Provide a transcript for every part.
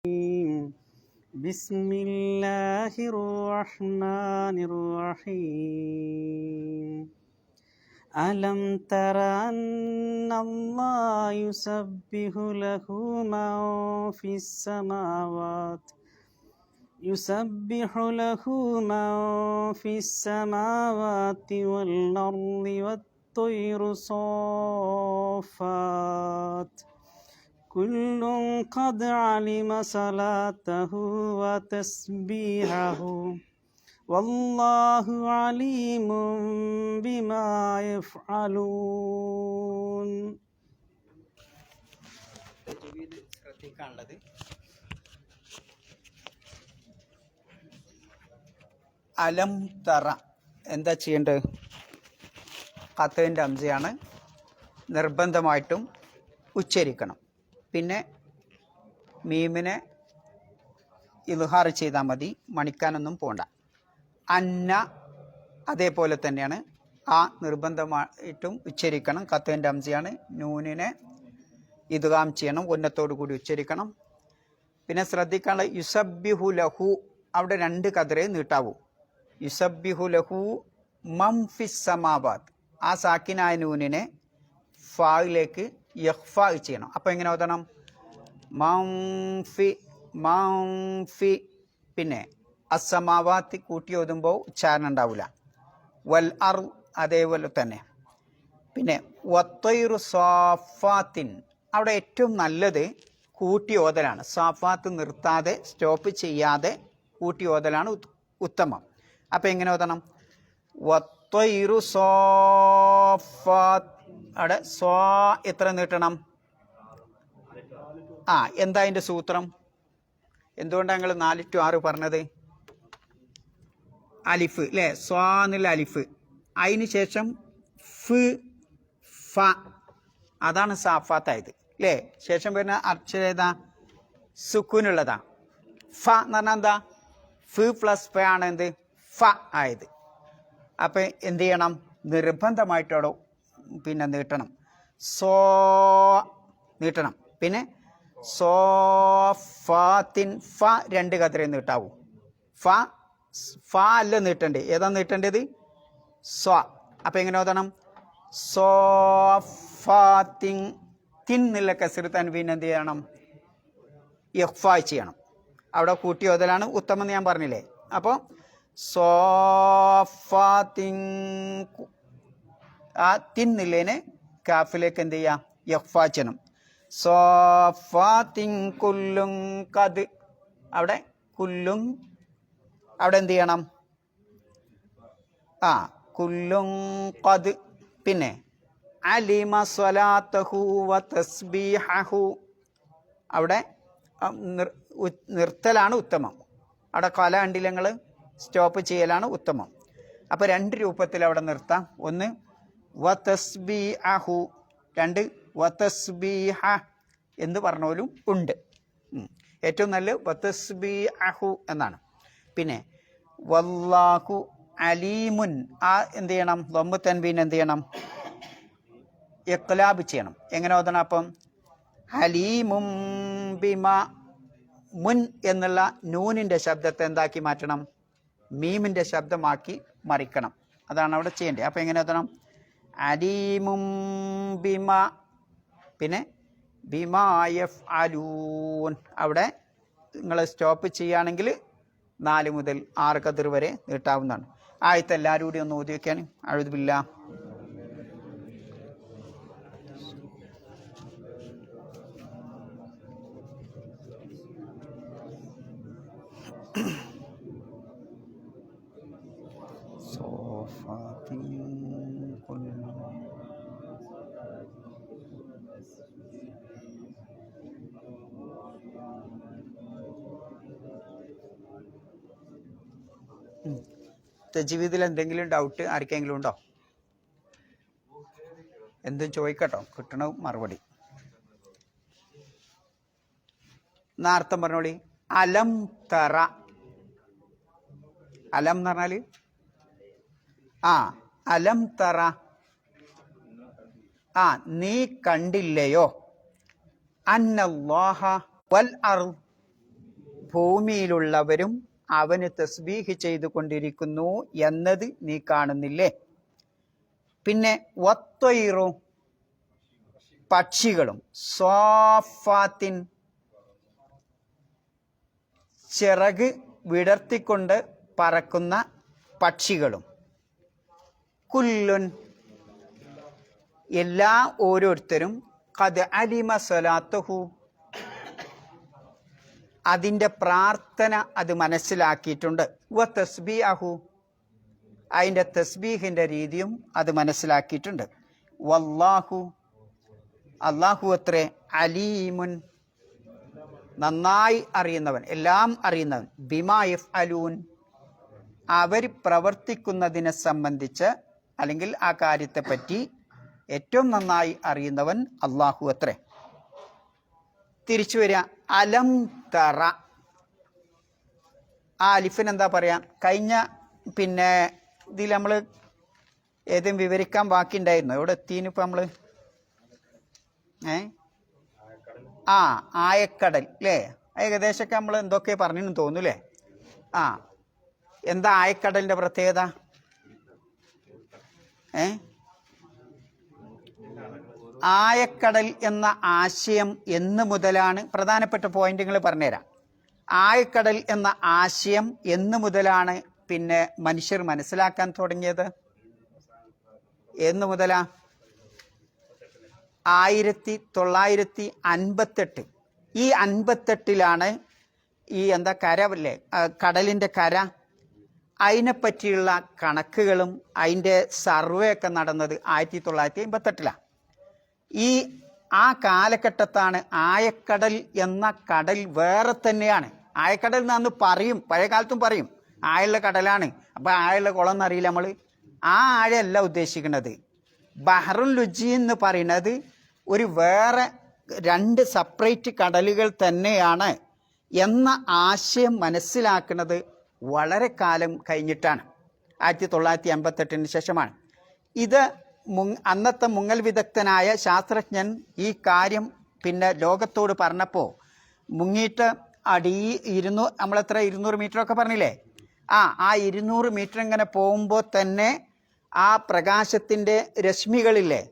بسم الله الرحمن الرحيم ألم تر أن الله يسبح له من في السماوات والأرض والطير صافات كل قد علم صلاته وتسبيحه والله عليم بما يفعلون. ശ്രദ്ധിക്കാനുള്ളത് അലം തറ എന്താ ചെയ്യേണ്ടത്? ഖത്തറിൻ്റെ അംസയാണ്, നിർബന്ധമായിട്ടും ഉച്ചരിക്കണം. പിന്നെ മീമിനെ ഇൽഹാർ ചെയ്താൽ മതി, മണിക്കാനൊന്നും പോണ്ട. അന്ന അതേപോലെ തന്നെയാണ്, ആ നിർബന്ധമായിട്ടും ഉച്ചരിക്കണം. ഖത്തറിൻ്റെ അംസയാണ്. നൂനിനെ ഇദ്ഗാം ചെയ്യണം, ഉന്നത്തോടു കൂടി ഉച്ചരിക്കണം. പിന്നെ ശ്രദ്ധിക്കാനുള്ള യുസബ്ബിഹു ലഹു, അവിടെ രണ്ട് കതറേ നീട്ടാവൂ. യുസബ്ബിഹു ലഹു മം ഫിസ് സമാവാത്ത്, ആ സാക്കിനായ നൂനിനെ ഫായിലേക്ക് യഖ്ഫാ ചെയ്യണം. അപ്പോൾ എങ്ങനെ ഓതണം? മംഫി. പിന്നെ അസമാവാത്തി കൂട്ടി ഓതുമ്പോൾ ഉച്ചാരണം ഉണ്ടാവില്ല. വൽ അർ അതേപോലെ തന്നെ. പിന്നെ വത്തൈറു സാഫാത്തിൻ, അവിടെ ഏറ്റവും നല്ലത് കൂട്ടി ഓതലാണ്. സാഫാത്ത് നിർത്താതെ സ്റ്റോപ്പ് ചെയ്യാതെ കൂട്ടി ഓതലാണ് ഉത്തമം. അപ്പം എങ്ങനെ ഓതണം? വത്തൈറു സാഫാത്ത്, അവിടെ സ്വാ എത്ര നീട്ടണം? എന്താ അതിൻ്റെ സൂത്രം? എന്തുകൊണ്ടാണ് ഞങ്ങൾ 4 to 6 പറഞ്ഞത്? അലിഫ് അല്ലേ, സ്വാ എന്നുള്ള അലിഫ്, അതിന് ശേഷം ഫ് ഫ, അതാണ് സാഫാത്തായത് അല്ലേ. ശേഷം വരുന്ന അക്ഷരം ഏതാ? സുക്കൂനുള്ളതാ. ഫ എന്ന് പറഞ്ഞാൽ എന്താ? ഫ് പ്ലസ് ഫ ആണ് എന്ത്? ഫ ആയത്. അപ്പം എന്ത് ചെയ്യണം? നിർബന്ധമായിട്ടോടോ പിന്നെ നീട്ടണം. സോ നീട്ടണം. പിന്നെ സോഫാത്തിൻ, ഫ 2 കതറേ നീട്ടാവൂ. ഫ അല്ല നീട്ടണ്ടേ, ഏതാ നീട്ടേണ്ടത്? സ്വ. അപ്പം എങ്ങനെ ഓതണം? സോഫാത്തിൻ, തിൻ എന്നുള്ള കസർ തൻവീൻ എന്ത് ചെയ്യണം? ഇഖ്ഫാ ചെയ്യണം. അവിടെ കൂട്ടി ഓതലാണ് ഉത്തമം എന്ന് ഞാൻ പറഞ്ഞില്ലേ. അപ്പോൾ സോഫാത്തിൻ, ആ തിന്നില്ലേനെ കാഫിലേക്ക് എന്ത് ചെയ്യുക? യഖ്ഫാ ചെയ്യണം. സോഫാത്തിൻ കുല്ലും കത്, അവിടെ കുല്ലും, അവിടെ എന്ത് ചെയ്യണം? കുല്ലും കത്. പിന്നെ അലിമ സ്വലാത്തഹു വ തസ്ബീഹഹു, അവിടെ നിർത്തലാണ് ഉത്തമം. അവിടെ കല കണ്ടില്ലങ്ങൾ, സ്റ്റോപ്പ് ചെയ്യലാണ് ഉത്തമം. അപ്പോൾ 2 രൂപത്തിൽ അവിടെ നിർത്താം. ഒന്ന് വ തസ്ബീഹു, 2 വ തസ്ബീഹ എന്ന് പറഞ്ഞോലും ഉണ്ട്. ഏറ്റവും നല്ല വ തസ്ബീഹു എന്നാണ്. പിന്നെ വല്ലാഹു അലീമുൻ, ആ എന്ത് ചെയ്യണം? ദമ്മു തൻവീൻ എന്ത് ചെയ്യണം? ഇഖ്ലാബ് ചെയ്യണം. എങ്ങനെ ഓതണം? അപ്പം ഹലീമും ബിമ, മുൻ എന്നുള്ള നൂനിൻ്റെ ശബ്ദത്തെ എന്താക്കി മാറ്റണം? മീമിൻ്റെ ശബ്ദമാക്കി മറിക്കണം. അതാണ് അവിടെ ചെയ്യേണ്ടത്. അപ്പം എങ്ങനെ ഓതണം? അലീമും ബിമ, പിന്നെ ബിമാ യഫ്അലൂൻ, അവിടെ നിങ്ങൾ സ്റ്റോപ്പ് ചെയ്യുകയാണെങ്കിൽ 4 മുതൽ 6 കതിർ വരെ നീട്ടാവുന്നതാണ്. ആയത്ത് എല്ലാവരും കൂടി ഒന്ന് ഓതി വയ്ക്കാൻ. അഊദു ബില്ലാഹ്. തജ്വീദിൽ എന്തെങ്കിലും ഡൗട്ട് ആർക്കെങ്കിലും ഉണ്ടോ? എന്തും ചോദിക്കട്ടോ, കിട്ടണ മറുപടി. എന്നാർത്ഥം പറഞ്ഞോളി. അലം തറ, അലം എന്ന് പറഞ്ഞാൽ അലം തറ, നീ കണ്ടില്ലയോ? അന്നല്ലാഹ വൽ അർദ്, ഭൂമിയിലുള്ളവരും അവന് തസ്ബീഹ് ചെയ്തുകൊണ്ടിരിക്കുന്നു എന്നത് നീ കാണുന്നില്ലേ? പിന്നെ വത്വൈറു പക്ഷികളും, സ്വാഫാത്തിൻ ചിറക് വിടർത്തിക്കൊണ്ട് പറക്കുന്ന പക്ഷികളും, കുല്ലുൻ എല്ലാ ഓരോരുത്തരും ഖദ് അലിമ സ്വലാത്തുഹു അതിൻ്റെ പ്രാർത്ഥന അത് മനസ്സിലാക്കിയിട്ടുണ്ട്, വ തസ്ബീഹു അതിൻ്റെ തസ്ബീഹിൻ്റെ രീതിയും അത് മനസ്സിലാക്കിയിട്ടുണ്ട്. വല്ലാഹു അല്ലാഹു അത്രേ അലീമുൻ നന്നായി അറിയുന്നവൻ, എല്ലാം അറിയുന്നവൻ, ബിമാ യഫ്അലൂൻ അവർ പ്രവർത്തിക്കുന്നതിനെ സംബന്ധിച്ച് അല്ലെങ്കിൽ ആ കാര്യത്തെപ്പറ്റി ഏറ്റവും നന്നായി അറിയുന്നവൻ അല്ലാഹു അത്രേ. തിരിച്ചു വരിക, അലം തറ ആ അലിഫിന് എന്താ പറയാ? കഴിഞ്ഞ പിന്നെ ഇതിൽ നമ്മൾ ഏതും വിവരിക്കാൻ ബാക്കിയുണ്ടായിരുന്നു. എവിടെ എത്തിയിനിപ്പോൾ നമ്മൾ ആയക്കടൽ അല്ലേ? ഏകദേശമൊക്കെ നമ്മൾ എന്തൊക്കെ പറഞ്ഞു തോന്നൂല്ലേ? എന്താ ആയക്കടലിൻ്റെ പ്രത്യേകത? ആയക്കടൽ എന്ന ആശയം എന്ന് മുതലാണ്, പ്രധാനപ്പെട്ട പോയിന്റുകൾ പറഞ്ഞുതരാം. ആയക്കടൽ എന്ന ആശയം എന്ന് മുതലാണ് പിന്നെ മനുഷ്യർ മനസ്സിലാക്കാൻ തുടങ്ങിയത്? എന്ന് മുതലാ? 1958. ഈ 58-ലാണ് ഈ എന്താ കര അല്ലേ, കടലിൻ്റെ കര, അതിനെപ്പറ്റിയുള്ള കണക്കുകളും അതിൻ്റെ സർവേ ഒക്കെ നടന്നത് 1958-ലാണ്. ആ കാലഘട്ടത്താണ് ആയക്കടൽ എന്ന കടൽ വേറെ തന്നെയാണ്. ആയക്കടൽ എന്ന് പറയും, പഴയ കാലത്തും പറയും ആയുള്ള കടലാണ്. അപ്പം ആയുള്ള കുളം എന്നറിയില്ല നമ്മൾ. ആ ആഴല്ല ഉദ്ദേശിക്കുന്നത്. ബഹറുൽ ലുജി എന്ന് പറയുന്നത് ഒരു വേറെ 2 സെപ്പറേറ്റ് കടലുകൾ തന്നെയാണ് എന്ന ആശയം മനസ്സിലാക്കുന്നത് വളരെ കാലം കഴിഞ്ഞിട്ടാണ്. 1958-ന് ശേഷമാണ്. ഇത് അന്നത്തെ മുങ്ങൽ വിദഗ്ധനായ ശാസ്ത്രജ്ഞൻ ഈ കാര്യം പിന്നെ ലോകത്തോട് പറഞ്ഞപ്പോൾ മുങ്ങിയിട്ട് നമ്മളെത്ര 200 മീറ്ററൊക്കെ പറഞ്ഞില്ലേ? ആ 200 മീറ്റർ ഇങ്ങനെ പോകുമ്പോൾ തന്നെ ആ പ്രകാശത്തിൻ്റെ രശ്മികളില്ലേ,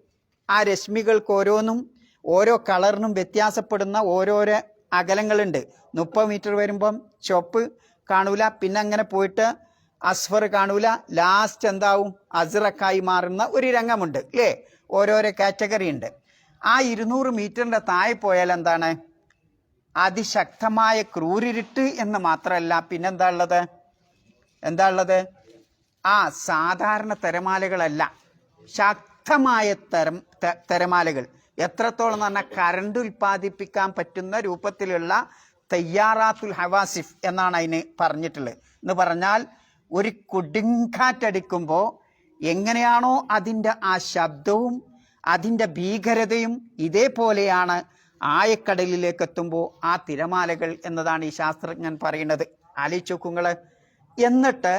ആ രശ്മികൾക്ക് ഓരോന്നും ഓരോ കളറിനും വ്യത്യാസപ്പെടുന്ന ഓരോരോ അകലങ്ങളുണ്ട്. 30 മീറ്റർ വരുമ്പം ചുവപ്പ് കാണൂല, പിന്നെ അങ്ങനെ പോയിട്ട് അസ്ഫർ കാണൂല, ലാസ്റ്റ് എന്താവും അസ്റക്കായി മാറുന്ന ഒരു രംഗമുണ്ട് അല്ലേ? ഓരോരോ കാറ്റഗറി ഉണ്ട്. ആ 200 മീറ്ററിൻ്റെ താഴെ പോയാൽ എന്താണ്? അതിശക്തമായ ക്രൂരിരുട്ട് എന്ന് മാത്രമല്ല, പിന്നെന്താ ഉള്ളത്? സാധാരണ തിരമാലകളല്ല, ശക്തമായ തിരമാലകൾ. എത്രത്തോളം എന്ന് പറഞ്ഞാൽ കറണ്ട് ഉൽപ്പാദിപ്പിക്കാൻ പറ്റുന്ന രൂപത്തിലുള്ള തയ്യാറാത്തുൽ ഹവാസിഫ് എന്നാണ് അതിന് പറഞ്ഞിട്ടുള്ളത്. എന്ന് പറഞ്ഞാൽ ഒരു കൊടുങ്കാറ്റടിക്കുമ്പോൾ എങ്ങനെയാണോ അതിൻ്റെ ആ ശബ്ദവും അതിൻ്റെ ഭീകരതയും ഇതേപോലെയാണ് ആയക്കടലിലേക്ക് എത്തുമ്പോൾ ആ തിരമാലകൾ എന്നതാണ് ഈ ശാസ്ത്രജ്ഞൻ പറയുന്നത്. ആലോചിച്ച് നോക്കുങ്ങൾ. എന്നിട്ട്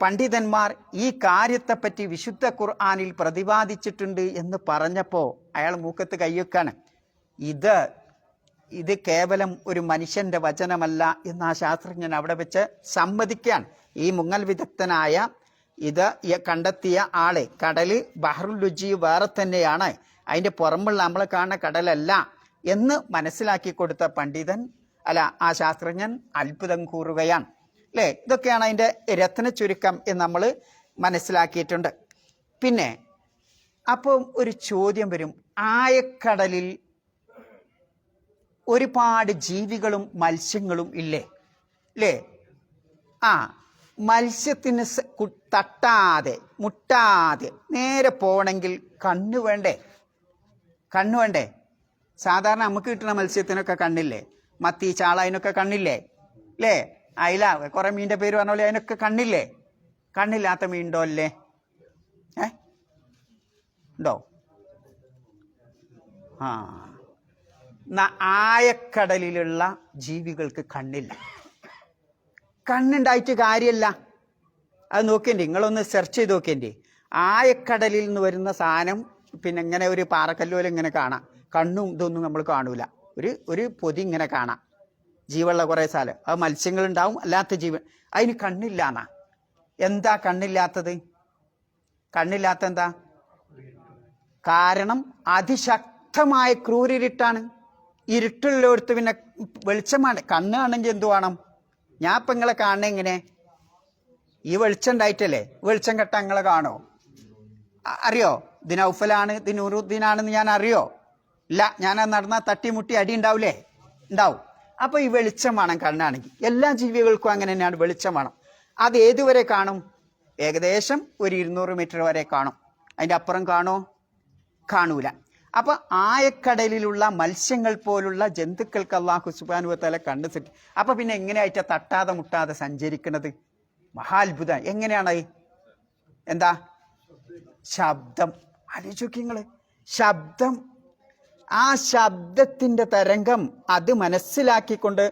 പണ്ഡിതന്മാർ ഈ കാര്യത്തെപ്പറ്റി വിശുദ്ധ ഖുർആനിൽ പ്രതിപാദിച്ചിട്ടുണ്ട് എന്ന് പറഞ്ഞപ്പോൾ അയാൾ മൂക്കത്ത് കയ്യൊക്കാണ്. ഇത് കേവലം ഒരു മനുഷ്യന്റെ വചനമല്ല എന്ന് ആ ശാസ്ത്രജ്ഞൻ അവിടെ വെച്ച് സമ്മതിക്കാൻ. ഈ മുങ്ങൽ വിദഗ്ധനായ ഇത് കണ്ടെത്തിയ ആള് കടല് ബഹറുൽ ലുജി വേറെ തന്നെയാണ്, അതിൻ്റെ പുറമുള്ള നമ്മൾ കാണുന്ന കടലല്ല എന്ന് മനസ്സിലാക്കി കൊടുത്ത പണ്ഡിതൻ ആ ശാസ്ത്രജ്ഞൻ അത്ഭുതം കൂറുകയാണ് അല്ലേ? ഇതൊക്കെയാണ് അതിൻ്റെ രത്ന ചുരുക്കം എന്ന് നമ്മൾ മനസ്സിലാക്കിയിട്ടുണ്ട്. പിന്നെ അപ്പം ഒരു ചോദ്യം വരും, ആയക്കടലിൽ ഒരുപാട് ജീവികളും മത്സ്യങ്ങളും ഇല്ലേ? മത്സ്യത്തിന് തട്ടാതെ മുട്ടാതെ നേരെ പോകണമെങ്കിൽ കണ്ണ് വേണ്ടേ? സാധാരണ നമുക്ക് കിട്ടുന്ന മത്സ്യത്തിനൊക്കെ കണ്ണില്ലേ? മത്തി, ചാള, അതിനൊക്കെ കണ്ണില്ലേ? അയില, കുറെ മീൻ്റെ പേര് പറഞ്ഞ പോലെ അതിനൊക്കെ കണ്ണില്ലേ? കണ്ണില്ലാത്ത മീനുണ്ടോ? അല്ലേ? ഉണ്ടോ? ആയക്കടലിലുള്ള ജീവികൾക്ക് കണ്ണില്ല. കണ്ണുണ്ടായിട്ട് കാര്യമല്ല. അത് നോക്കേണ്ടി, നിങ്ങളൊന്ന് സെർച്ച് ചെയ്ത് നോക്കേണ്ടി. ആയക്കടലിൽ നിന്ന് വരുന്ന സാധനം പിന്നെ ഇങ്ങനെ ഒരു പാറക്കല്ലുപോലെ ഇങ്ങനെ കാണാം. കണ്ണും ഇതൊന്നും നമ്മൾ കാണൂല. ഒരു പൊതി ഇങ്ങനെ കാണാം. ജീവനുള്ള കുറേ സ്ഥലം. അത് മത്സ്യങ്ങളുണ്ടാവും, അല്ലാത്ത ജീവൻ. അതിന് കണ്ണില്ലാന്നാ. എന്താ കണ്ണില്ലാത്തത്? കണ്ണില്ലാത്ത എന്താ കാരണം? അതിശക്തമായ ക്രൂരിരുട്ടാണ്. ഇരുട്ടുള്ളടുത്ത് പിന്നെ വെളിച്ചമാണ്. കണ്ണാണെങ്കിൽ എന്തു വേണം? ഞാൻ ഇപ്പം നിങ്ങളെ കാണുന്ന എങ്ങനെ? ഈ വെളിച്ചം ഉണ്ടായിട്ടല്ലേ? വെളിച്ചം കെട്ട നിങ്ങളെ കാണോ? അറിയോ ഇത് നൗഫലാണ്, ഇത് നൂറുദ്ദീനാണെന്ന് ഞാൻ അറിയോ? ഇല്ല. ഞാൻ നടന്നാൽ തട്ടിമുട്ടി അടി ഉണ്ടാവില്ലേ? ഉണ്ടാവും. അപ്പൊ ഈ വെളിച്ചം വേണം കണ്ണാണെങ്കിൽ. എല്ലാ ജീവികൾക്കും അങ്ങനെ തന്നെയാണ്, വെളിച്ചം വേണം. അത് ഏതുവരെ കാണും? ഏകദേശം ഒരു 200 മീറ്റർ വരെ കാണും. അതിൻ്റെ അപ്പുറം കാണോ? കാണൂല. അപ്പൊ ആയക്കടലിലുള്ള മത്സ്യങ്ങൾ പോലുള്ള ജന്തുക്കൾക്ക് അല്ലാഹു സുബ്ഹാനഹു വ തആല കണ്ണ് സെറ്റ്. അപ്പൊ പിന്നെ എങ്ങനെയായിട്ടാ തട്ടാതെ മുട്ടാതെ സഞ്ചരിക്കുന്നത്? മഹാത്ഭുതം. എങ്ങനെയാണ്? എന്താ? ശബ്ദം. ആലോചിക്കുങ്ങള്, ശബ്ദം. ആ ശബ്ദത്തിന്റെ തരംഗം അത് മനസ്സിലാക്കിക്കൊണ്ട്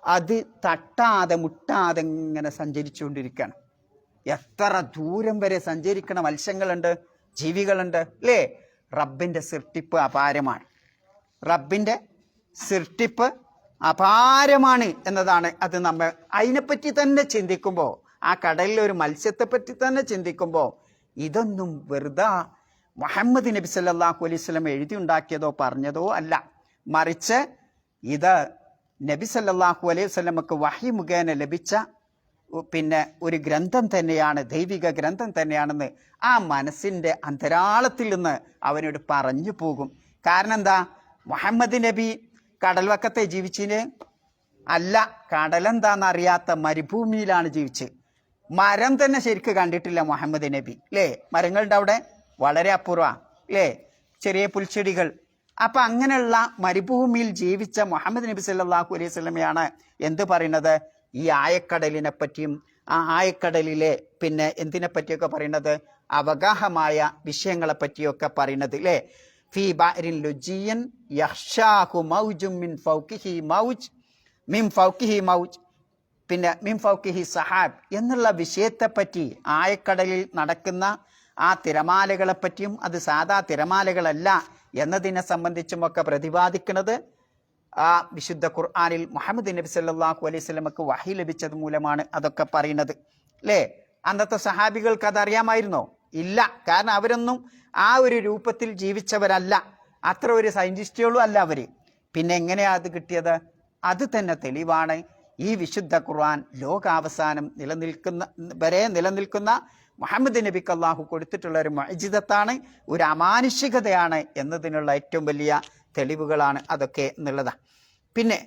അത് തട്ടാതെ മുട്ടാതെ ഇങ്ങനെ സഞ്ചരിച്ചുകൊണ്ടിരിക്കുകയാണ്. എത്ര ദൂരം വരെ സഞ്ചരിക്കണ മത്സ്യങ്ങളുണ്ട്, ജീവികളുണ്ട് അല്ലേ? റബ്ബിന്റെ സൃഷ്ടിപ്പ് അപാരമാണ്. റബ്ബിന്റെ സൃഷ്ടിപ്പ് അപാരമാണ് എന്നതാണ്. അത് നമ്മൾ അതിനെപ്പറ്റി തന്നെ ചിന്തിക്കുമ്പോൾ, ആ കടലിലെ ഒരു മത്സ്യത്തെ പറ്റി തന്നെ ചിന്തിക്കുമ്പോൾ, ഇതൊന്നും വെറുതെ മുഹമ്മദ് നബി സല്ലല്ലാഹു അലൈഹി വസല്ലം എഴുതി ഉണ്ടാക്കിയതോ പറഞ്ഞതോ അല്ല. മറിച്ച് ഇത് നബി സല്ലല്ലാഹു അലൈഹി വസല്ലമക്ക് വഹി മുഖേന ലഭിച്ച പിന്നെ ഒരു ഗ്രന്ഥം തന്നെയാണ്, ദൈവിക ഗ്രന്ഥം തന്നെയാണെന്ന് ആ മനസ്സിൻ്റെ അന്തരാളത്തിൽ നിന്ന് അവനോട് പറഞ്ഞു പോകും. കാരണം എന്താ? മുഹമ്മദ് നബി കടൽവക്കത്തെ ജീവിച്ചിന് അല്ല, കടലെന്താണെന്നറിയാത്ത മരുഭൂമിയിലാണ് ജീവിച്ച്. മരം തന്നെ ശരിക്ക് കണ്ടിട്ടില്ല മുഹമ്മദ് നബി അല്ലേ? മരങ്ങളുടെ അവിടെ വളരെ അപൂർവ അല്ലേ? ചെറിയ പുൽച്ചെടികൾ. അപ്പൊ അങ്ങനെയുള്ള മരുഭൂമിയിൽ ജീവിച്ച മുഹമ്മദ് നബി സല്ലല്ലാഹു അലൈഹി വസല്ലമയാണ് എന്ത് പറയുന്നത്? ഈ ആയക്കടലിനെ പറ്റിയും ആ ആയക്കടലിലെ പിന്നെ എന്തിനെ പറ്റിയൊക്കെ പറയുന്നത്? അവഗാഹമായ വിഷയങ്ങളെ പറ്റിയൊക്കെ പറയുന്നത് അല്ലേ? ഫീ ബഅരിൻ ലുജിയൻ യഖ്ശാഹു മൗജും മിൻ ഫൗഖിഹി മൗജ് മിൻ ഫൗഖിഹി മൗജ് പിന്നെ മിൻ ഫൗഖിഹി സഹാബ് എന്നുള്ള വിഷയത്തെപ്പറ്റി, ആയക്കടലിൽ നടക്കുന്ന ആ തിരമാലകളെ പറ്റിയും അത് സാധാ തിരമാലകളല്ല എന്നതിനെ സംബന്ധിച്ചുമൊക്കെ പ്രതിപാദിക്കുന്നത് ആ വിശുദ്ധ ഖുർആനിൽ മുഹമ്മദ് നബി സല്ലല്ലാഹു അലൈഹി വസല്ലമക്ക് വഹി ലഭിച്ചത് മൂലമാണ് അതൊക്കെ പറയുന്നത് അല്ലേ? അന്നത്തെ സഹാബികൾക്ക് അതറിയാമായിരുന്നോ? ഇല്ല. കാരണം അവരൊന്നും ആ ഒരു രൂപത്തിൽ ജീവിച്ചവരല്ല, അത്ര ഒരു സയന്റിസ്റ്റുകളും അല്ല അവര്. പിന്നെ എങ്ങനെയാ അത് കിട്ടിയത്? അത് തന്നെ തെളിവാണ് ഈ വിശുദ്ധ ഖുർആൻ ലോകാവസാനം നിലനിൽക്കുന്ന മുഹമ്മദ് നബിക്ക് അല്ലാഹു കൊടുത്തിട്ടുള്ള ഒരു മുഅ്ജിസത്താണ്, ഒരു അമാനുഷികതയാണ് എന്നതിനുള്ള ഏറ്റവും വലിയ തെളിവുകളാണ് അതൊക്കെ എന്നുള്ളതാണ്. പിന്നെ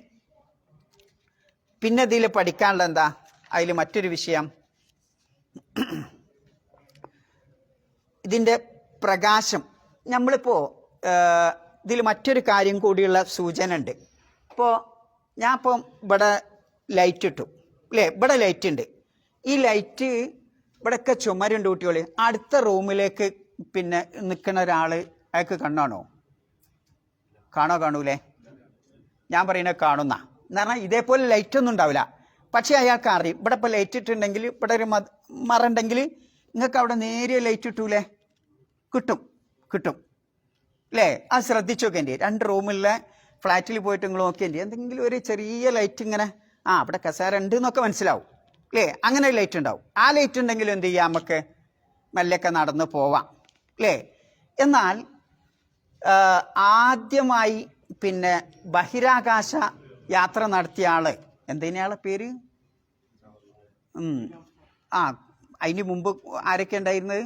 ഇതിൽ പഠിക്കാനുള്ള എന്താ? അതിൽ മറ്റൊരു വിഷയം, ഇതിൻ്റെ പ്രകാശം. നമ്മളിപ്പോൾ ഇതിൽ മറ്റൊരു കാര്യം കൂടിയുള്ള സൂചന ഉണ്ട്. ഇപ്പോൾ ഞാനിപ്പം ഇവിടെ ലൈറ്റ് ഇട്ടു അല്ലേ? ഇവിടെ ലൈറ്റ് ഉണ്ട്. ഈ ലൈറ്റ് ഇവിടെയൊക്കെ ചുമരുണ്ട് കുട്ടികൾ. അടുത്ത റൂമിലേക്ക് പിന്നെ നിൽക്കുന്ന ഒരാൾ, അയാൾക്ക് കണ്ണാണോ? കാണൂലേ? ഞാൻ പറയുന്നത് കാണുന്ന എന്ന് പറഞ്ഞാൽ ഇതേപോലെ ലൈറ്റ് ഒന്നും ഉണ്ടാവില്ല. പക്ഷേ അയാൾക്ക് അറിയും ഇവിടെ ഇപ്പോൾ ലൈറ്റ് ഇട്ടുണ്ടെങ്കിൽ, ഇവിടെ ഒരു മറുണ്ടെങ്കിൽ നിങ്ങൾക്ക് അവിടെ നേരിയ ലൈറ്റ് ഇട്ടൂലേ? കിട്ടും അല്ലേ? അത് ശ്രദ്ധിച്ചു നോക്കേണ്ടി. 2 റൂമിലെ ഫ്ലാറ്റിൽ പോയിട്ട് നിങ്ങൾ നോക്കേണ്ടി, എന്തെങ്കിലും ഒരു ചെറിയ ലൈറ്റ് ഇങ്ങനെ അവിടെ കസേര ഉണ്ട് എന്നൊക്കെ മനസ്സിലാവും അല്ലേ? അങ്ങനെ ഒരു ലൈറ്റ് ഉണ്ടാവും. ആ ലൈറ്റ് ഉണ്ടെങ്കിൽ എന്ത് ചെയ്യാം? നമുക്ക് മെല്ലൊക്കെ നടന്ന് പോവാം അല്ലേ? എന്നാൽ ആദ്യമായി പിന്നെ ബഹിരാകാശ യാത്ര നടത്തിയ ആള് എന്തേനയാളെ പേര്? അതിന് മുമ്പ് ആരൊക്കെ ഉണ്ടായിരുന്നത്?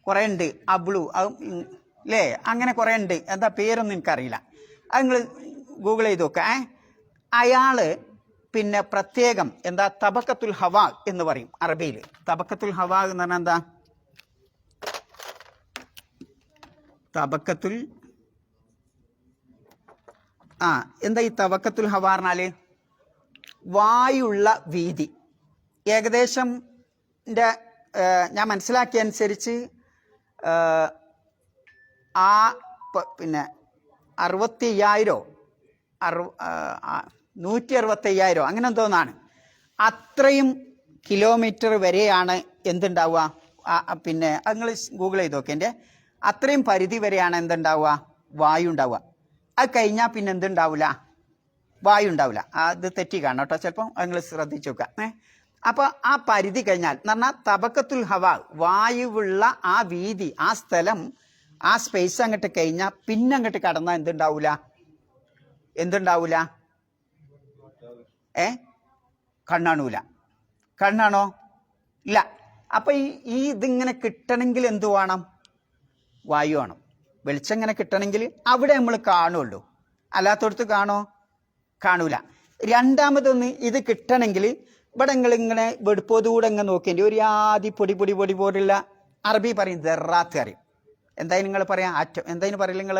കുറേ ഉണ്ട്. അബ്ലു അല്ലേ? അങ്ങനെ കുറേ ഉണ്ട്. എന്താ പേരൊന്നും എനിക്കറിയില്ല. അത് നിങ്ങൾ ഗൂഗിൾ ചെയ്ത് നോക്ക. അയാള് പിന്നെ പ്രത്യേകം എന്താ തബക്കത്തുൽ ഹവാ എന്ന് പറയും അറബിയിൽ. തബക്കത്തുൽ ഹവാ എന്ന് പറഞ്ഞാൽ എന്താ? തബക്കത്തുൽ എന്താ ഈ തബക്കത്തുൽ ഹവാ പറഞ്ഞാല്? വായുള്ള വീതി. ഏകദേശം ഞാൻ മനസ്സിലാക്കിയ അനുസരിച്ച് പിന്നെ 65,000 165,000 അങ്ങനെ എന്തോന്നാണ്. അത്രയും കിലോമീറ്റർ വരെയാണ് എന്തുണ്ടാവുക? പിന്നെ അത് നിങ്ങൾ ഗൂഗിൾ ചെയ്ത് നോക്കേൻ്റെ. അത്രയും പരിധി വരെയാണ് എന്തുണ്ടാവുക? വായു ഉണ്ടാവുക. അത് കഴിഞ്ഞാൽ പിന്നെ എന്തുണ്ടാവില്ല? വായു ഉണ്ടാവില്ല. അത് തെറ്റി കാണണം കേട്ടോ, ചിലപ്പോൾ നിങ്ങൾ ശ്രദ്ധിച്ചു നോക്കുക. അപ്പോൾ ആ പരിധി കഴിഞ്ഞാൽ എന്ന് പറഞ്ഞാൽ തബക്കത്തുൽ ഹവ, വായുവുള്ള ആ വീതി, ആ സ്ഥലം, ആ സ്പേസ് അങ്ങോട്ട് കഴിഞ്ഞാൽ പിന്നെ അങ്ങോട്ട് കടന്നാൽ എന്തുണ്ടാവൂല? കണ്ണാണൂല. കണ്ണാണോ? ഇല്ല. അപ്പൊ ഈ ഇതിങ്ങനെ കിട്ടണമെങ്കിൽ എന്ത് വേണം? വായു വേണം. വെളിച്ചം ഇങ്ങനെ കിട്ടണമെങ്കിൽ അവിടെ നമ്മൾ കാണുള്ളൂ, അല്ലാത്തടത്ത് കാണൂല. രണ്ടാമതൊന്ന് ഇത് കിട്ടണമെങ്കിൽ ഇവിടെ ഇങ്ങനെ വെടുപ്പോതുകൂടെ ഇങ്ങനെ നോക്കേണ്ടി ഒരു ആദ്യ പൊടി പോലുള്ള അറബി പറയും ദറാത്ത് അറിയും. എന്തായാലും നിങ്ങൾ പറയാം ആറ്റം, എന്തായാലും പറയില്ല നിങ്ങൾ?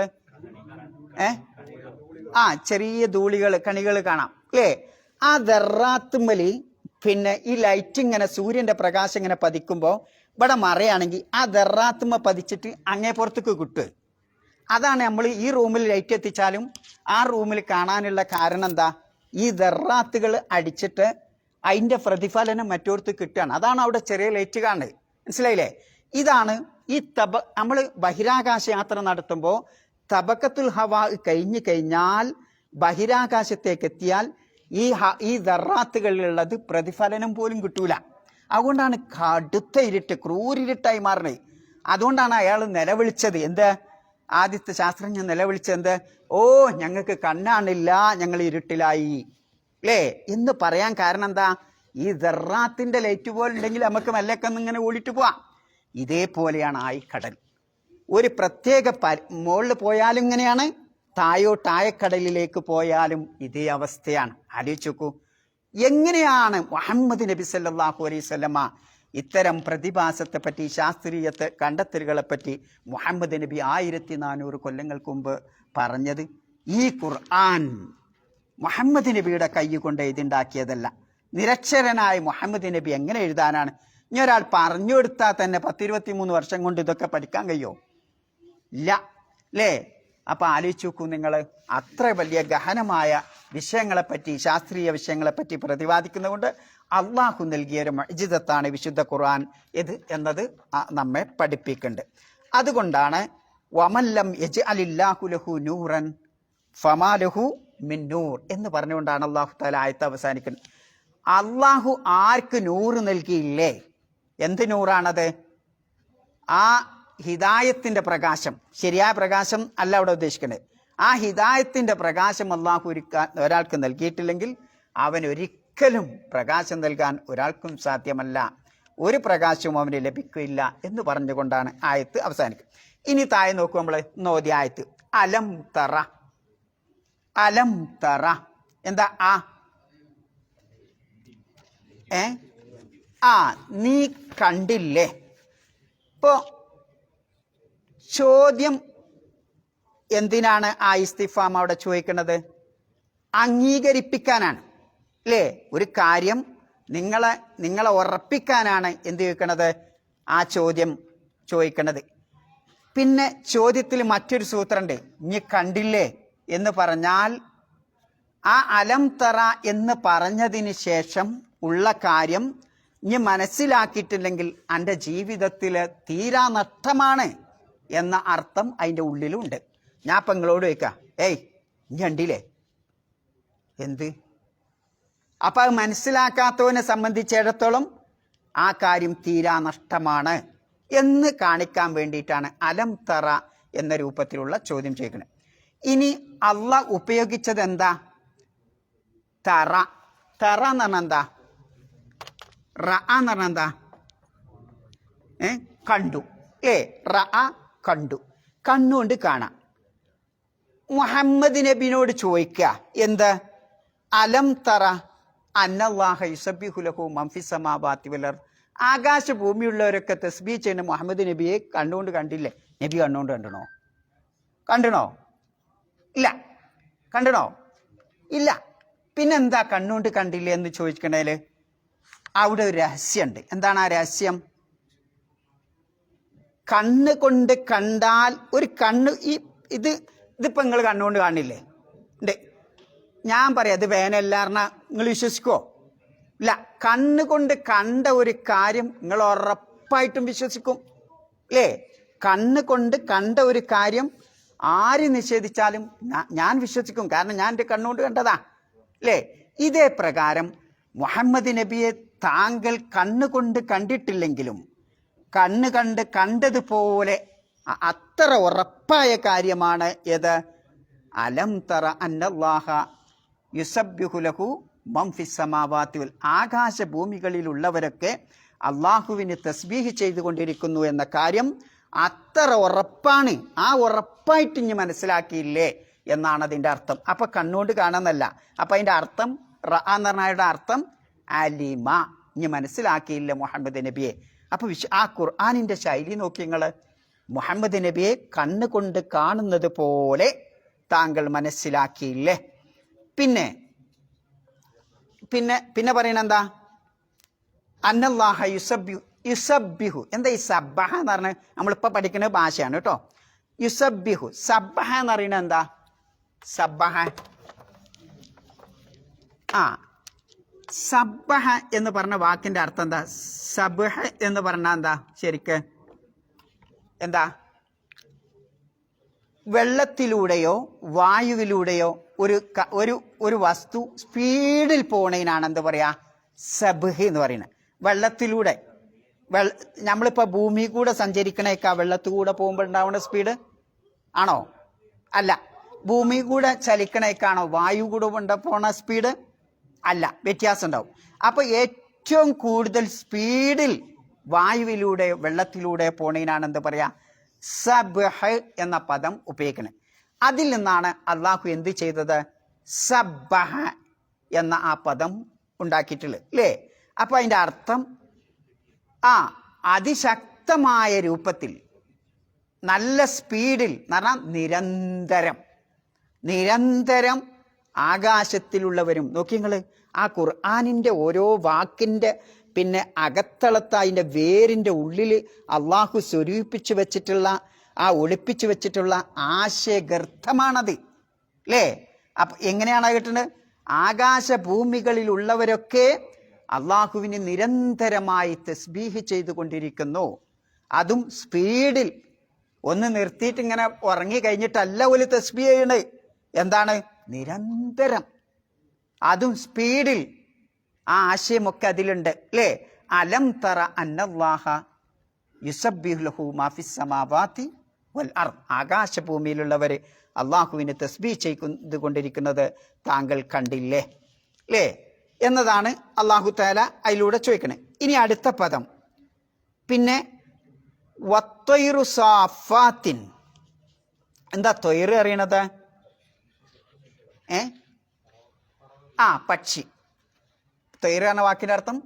ചെറിയ ധൂളികൾ, കണികൾ കാണാം അല്ലേ? ആ ദറാത്തുമ്മല് പിന്നെ ഈ ലൈറ്റ് ഇങ്ങനെ സൂര്യന്റെ പ്രകാശം ഇങ്ങനെ പതിക്കുമ്പോൾ ഇവിടെ മറയാണെങ്കിൽ ആ ദറാത്തുമ്മ പതിച്ചിട്ട് അങ്ങേ പുറത്തേക്ക് കിട്ടുക. അതാണ് നമ്മൾ ഈ റൂമിൽ ലൈറ്റ് എത്തിച്ചാലും ആ റൂമിൽ കാണാനുള്ള കാരണം എന്താ? ഈ ദറാത്തുകൾ അടിച്ചിട്ട് അതിന്റെ പ്രതിഫലനം മറ്റോടത്ത് കിട്ടുകയാണ്. അതാണ് അവിടെ ചെറിയ ലൈറ്റ് കാണുന്നത്. മനസ്സിലായില്ലേ? ഇതാണ് ഈ നമ്മൾ ബഹിരാകാശ യാത്ര നടത്തുമ്പോൾ തബക്കത്തുൽ ഹവാ കഴിഞ്ഞു കഴിഞ്ഞാൽ ബഹിരാകാശത്തേക്ക് എത്തിയാൽ ഈ ദറാത്തുകളിലുള്ളത് പ്രതിഫലനം പോലും കിട്ടൂല. അതുകൊണ്ടാണ് കടുത്ത ഇരുട്ട്, ക്രൂരിരുട്ടായി മാറുന്നത്. അതുകൊണ്ടാണ് അയാൾ നിലവിളിച്ചത്. എന്ത്? ആദ്യത്തെ ശാസ്ത്രജ്ഞൻ നിലവിളിച്ചത് എന്ത്? ഓ, ഞങ്ങൾക്ക് കണ്ണാണില്ല, ഞങ്ങൾ ഇരുട്ടിലായി അല്ലേ എന്ന് പറയാൻ കാരണം എന്താ? ഈ ദറാത്തിന്റെ ലൈറ്റ് പോലെ ഉണ്ടെങ്കിൽ നമുക്ക് മെല്ലക്കൊന്ന് ഇങ്ങനെ ഓടിട്ട് പോവാം. ഇതേപോലെയാണ് ആയിക്കടൽ. ഒരു പ്രത്യേക മുകളിൽ പോയാലും ഇങ്ങനെയാണ്, താഴെക്കടലിലേക്ക് പോയാലും ഇതേ അവസ്ഥയാണ്. ആലോചിച്ച് നോക്കൂ, എങ്ങനെയാണ് മുഹമ്മദ് നബി സല്ലല്ലാഹു അലൈഹി വസല്ലമ ഇത്തരം പ്രതിഭാസത്തെ പറ്റി, ശാസ്ത്രീയ കണ്ടെത്തലുകളെ പറ്റി മുഹമ്മദ് നബി 1400 കൊല്ലങ്ങൾക്ക് മുമ്പ് പറഞ്ഞത്? ഈ ഖുർആൻ മുഹമ്മദ് നബിയുടെ കൈ കൊണ്ട് എഴുതിണ്ടാക്കിയതല്ല. നിരക്ഷരനായ മുഹമ്മദ് നബി എങ്ങനെ എഴുതാനാണ്? ഇനി ഒരാൾ പറഞ്ഞു കൊടുത്താൽ തന്നെ 10-23 വർഷം കൊണ്ട് ഇതൊക്കെ പഠിക്കാൻ കഴിയോ? ഇല്ല അല്ലേ? അപ്പൊ ആലോചിച്ച് നോക്കൂ നിങ്ങൾ, അത്ര വലിയ ഗഹനമായ വിഷയങ്ങളെപ്പറ്റി, ശാസ്ത്രീയ വിഷയങ്ങളെപ്പറ്റി പ്രതിപാദിക്കുന്നതുകൊണ്ട് അള്ളാഹു നൽകിയ ഒരു മുഅ്ജിസത്താണ് വിശുദ്ധ ഖുർആൻ എന്നത് നമ്മെ പഠിപ്പിക്കുന്നുണ്ട്. അതുകൊണ്ടാണ് വമല്ലം യജ്അലില്ലാഹു ലഹു നൂറൻ ഫമാ ലഹു മിൻ നൂർ എന്ന് പറഞ്ഞുകൊണ്ടാണ് അള്ളാഹു തആല ആയത്ത് അവസാനിക്കുന്നത്. അള്ളാഹു ആർക്ക് നൂറ് നൽകിയില്ലേ? എന്ത് നൂറാണത്? ആ ഹിദായത്തിന്റെ പ്രകാശം, ശരിയായ പ്രകാശം അല്ല അവിടെ ഉദ്ദേശിക്കുന്നത്. ആ ഹിദായത്തിന്റെ പ്രകാശം അള്ളാഹു ഒരാൾക്ക് നൽകിയിട്ടില്ലെങ്കിൽ അവൻ ഒരിക്കലും പ്രകാശം നൽകാൻ ഒരാൾക്കും സാധ്യമല്ല, ഒരു പ്രകാശവും അവന് ലഭിക്കില്ല എന്ന് പറഞ്ഞുകൊണ്ടാണ് ആയത്ത് അവസാനിക്കുന്നത്. ഇനി താഴെ നോക്കൂ, നമ്മൾ നോദിയ ആയത്ത് അലം തറ. അലം തറ എന്താ? നീ കണ്ടില്ലേ? ഇപ്പോ ചോദ്യം എന്തിനാണ് ആ ഇസ്തിഫാം അവിടെ ചോദിക്കുന്നത്? അംഗീകരിപ്പിക്കാനാണ് അല്ലേ? ഒരു കാര്യം നിങ്ങളെ ഉറപ്പിക്കാനാണ് എന്ത് ചോദിക്കണത്? ആ ചോദ്യം ചോദിക്കണത്. പിന്നെ ചോദ്യത്തിൽ മറ്റൊരു സൂത്രമുണ്ട്, നീ കണ്ടില്ലേ എന്ന് പറഞ്ഞാൽ ആ അലം തറ എന്ന് പറഞ്ഞതിന് ശേഷം ഉള്ള കാര്യം നീ മനസ്സിലാക്കിയിട്ടില്ലെങ്കിൽ എൻ്റെ ജീവിതത്തിൽ തീരാ നഷ്ടമാണ് എന്ന അർത്ഥം അതിൻ്റെ ഉള്ളിലുണ്ട്. ഞാൻ ഇപ്പം നിങ്ങളോട് ചോദിക്കാം, ഏയ് നീ കണ്ടില്ലേ? എന്ത്? അപ്പം അത് മനസ്സിലാക്കാത്തവനെ സംബന്ധിച്ചിടത്തോളം ആ കാര്യം തീരാ നഷ്ടമാണ് എന്ന് കാണിക്കാൻ വേണ്ടിയിട്ടാണ് അലം തറ എന്ന രൂപത്തിലുള്ള ചോദ്യം ചോദിക്കുന്നത്. ഇനി അള്ളാഹ് ഉപയോഗിച്ചത് എന്താ? തറ. തറ എന്ന് പറഞ്ഞാൽ എന്താ? റ എന്ന് പറഞ്ഞാൽ എന്താ? കണ്ടു. റ കണ്ടു, കണ്ണുകൊണ്ട് കാണാം. മുഹമ്മദ് നബിനോട് ചോദിക്കുക എന്ത്? അലം തറ അന്നല്ലാഹ യുസബ്ബിഹു ലഹു മൻ ഫിസ് സമാവാതി വൽ അർദ്. ആകാശഭൂമിയുള്ളവരൊക്കെ തസ്ബീഹ് ചെയ്യുന്ന മുഹമ്മദ് നബിയെ കണ്ണുകൊണ്ട് കണ്ടില്ലേ? നബി കണ്ണുകൊണ്ട് കണ്ടണോ? ഇല്ല. കണ്ടണോ? ഇല്ല. പിന്നെന്താ കണ്ണുകൊണ്ട് കണ്ടില്ലേ എന്ന് ചോദിക്കണേല് അവിടെ ഒരു രഹസ്യമുണ്ട്. എന്താണ് ആ രഹസ്യം? കണ്ണ് കൊണ്ട് കണ്ടാൽ ഒരു കണ്ണ് ഇതിപ്പോ നിങ്ങൾ കണ്ണുകൊണ്ട് കാണില്ലേ? ഉണ്ട്. ഞാൻ പറയാം ഇത് വേനല്ലാറിന നിങ്ങൾ വിശ്വസിക്കുവോ? ഇല്ല. കണ്ണുകൊണ്ട് കണ്ട ഒരു കാര്യം നിങ്ങൾ ഉറപ്പായിട്ടും വിശ്വസിക്കും അല്ലേ? കണ്ണുകൊണ്ട് കണ്ട ഒരു കാര്യം ആര് നിഷേധിച്ചാലും ഞാൻ വിശ്വസിക്കും. കാരണം ഞാൻ എൻ്റെ കണ്ണുകൊണ്ട് കണ്ടതാ. അല്ലേ? ഇതേ പ്രകാരം മുഹമ്മദ് നബിയെ താങ്കൾ കണ്ണുകൊണ്ട് കണ്ടിട്ടില്ലെങ്കിലും കണ്ടതുപോലെ അത്ര ഉറപ്പായ കാര്യമാണ് ഏത്? അലം തറ അന്നല്ലാഹ യുസബ്ബിഹു ലഹു മൻ ഫിസ് സമാവാതി വൽ, ആകാശഭൂമികളിലുള്ളവരൊക്കെ അള്ളാഹുവിന് തസ്ബീഹ് ചെയ്തുകൊണ്ടിരിക്കുന്നു എന്ന കാര്യം അത്ര ഉറപ്പാണ്. ആ ഉറപ്പായിട്ട് ഇനി മനസ്സിലാക്കിയില്ലേ എന്നാണ് അതിൻ്റെ അർത്ഥം. അപ്പൊ കണ്ണുകൊണ്ട് കാണുന്നല്ല. അപ്പൊ അതിൻ്റെ അർത്ഥം എന്ന് പറഞ്ഞ അർത്ഥം അലിമ, ഇനി മനസ്സിലാക്കിയില്ല മുഹമ്മദ് നബിയെ. അപ്പൊ ആ ഖുർആനിന്റെ ശൈലി നോക്കി നിങ്ങൾ. മുഹമ്മദ് നബിയെ കണ്ണുകൊണ്ട് കാണുന്നത് പോലെ താങ്കൾ മനസ്സിലാക്കിയില്ലേ? പിന്നെ പിന്നെ പിന്നെ പറയണ എന്താ? അന്നല്ലാഹ യുസബ്ബിഹു. എന്താ ഈ സബ്ബഹ എന്ന് പറഞ്ഞാൽ? നമ്മളിപ്പോൾ പഠിക്കുന്ന ഭാഷയാണ് കേട്ടോ. യുസബ്ബിഹു, സബ്ബഹ എന്ന് പറയുന്നത് എന്താ? സബ്ബഹ, സബ്ബഹ എന്ന് പറഞ്ഞ വാക്കിന്റെ അർത്ഥം എന്താ? സബ്ഹ എന്ന് പറഞ്ഞാൽ എന്താ ശരിക്ക്? എന്താ? വെള്ളത്തിലൂടെയോ വായുവിലൂടെയോ ഒരു വസ്തു സ്പീഡിൽ പോണതിനാണ് എന്ത് പറയാ? സബ്ഹ് എന്ന് പറയുന്നത്. വെള്ളത്തിലൂടെ നമ്മളിപ്പോൾ ഭൂമി കൂടെ സഞ്ചരിക്കണേക്കാ വെള്ളത്തിൽ കൂടെ പോകുമ്പോൾ ഉണ്ടാവുന്ന സ്പീഡ് ആണോ? അല്ല. ഭൂമി കൂടെ ചലിക്കണേക്കാണോ വായു കൂടെ പോണ സ്പീഡ്? അല്ല, വ്യത്യാസം ഉണ്ടാവും. അപ്പൊ ഏറ്റവും കൂടുതൽ സ്പീഡിൽ വായുവിലൂടെ വെള്ളത്തിലൂടെ പോണതിനാണ് എന്ത് പറയാ? സബ്ഹ് എന്ന പദം ഉപയോഗിക്കുന്നത്. അതിൽ നിന്നാണ് അള്ളാഹു എന്ത് ചെയ്തത്? സബ്ബഹ എന്ന ആ പദം ഉണ്ടാക്കിയിട്ടുള്ളത്, അല്ലേ? അപ്പൊ അതിന്റെ അർത്ഥം അതിശക്തമായ രൂപത്തിൽ നല്ല സ്പീഡിൽ എന്ന് പറഞ്ഞാൽ നിരന്തരം ആകാശത്തിലുള്ളവരും. നോക്കി നിങ്ങൾ, ആ ഖുർആനിന്റെ ഓരോ വാക്കിന്റെ പിന്നെ അകത്തളത്ത് അതിൻ്റെ വേരിൻ്റെ ഉള്ളിൽ അള്ളാഹു സ്വരൂപിച്ചു വെച്ചിട്ടുള്ള ഒളിപ്പിച്ചു വെച്ചിട്ടുള്ള ആശയഗർത്തമാണത്, അല്ലേ? അപ്പൊ എങ്ങനെയാണ് കിട്ടുന്നത്? ആകാശഭൂമികളിലുള്ളവരൊക്കെ അള്ളാഹുവിന് നിരന്തരമായി തസ്ബീഹ് ചെയ്തുകൊണ്ടിരിക്കുന്നു. അതും സ്പീഡിൽ. ഒന്ന് നിർത്തിയിട്ട് ഇങ്ങനെ ഉറങ്ങി കഴിഞ്ഞിട്ടല്ല ഒരു തസ്ബീഹ് ചെയ്യണേ. എന്താണ്? നിരന്തരം, അതും സ്പീഡിൽ. ആ ആശയമൊക്കെ അതിലുണ്ട്, അല്ലേ? അലം തറ അന്നല്ലാഹ യുസബ്ബിഹു ലഹു മാ ഫിസ് സമാവാതി വൽ അർദ്, ആകാശഭൂമിയിലുള്ളവർ അള്ളാഹുവിന് തസ്ബീഹ് ചെയ്തുകൊണ്ടിരിക്കുന്നത് താങ്കൾ കണ്ടില്ലേ, അല്ലേ എന്നതാണ് അള്ളാഹു തആല അതിലൂടെ ചോദിക്കണേ. ഇനി അടുത്ത പദം പിന്നെ വത്വൈറു സാഫാത്തിൻ. എന്താ ത്വയ്ർ അറിയണത്? പക്ഷി. ത്വയ്ർ എന്ന വാക്കിന്റെ അർത്ഥം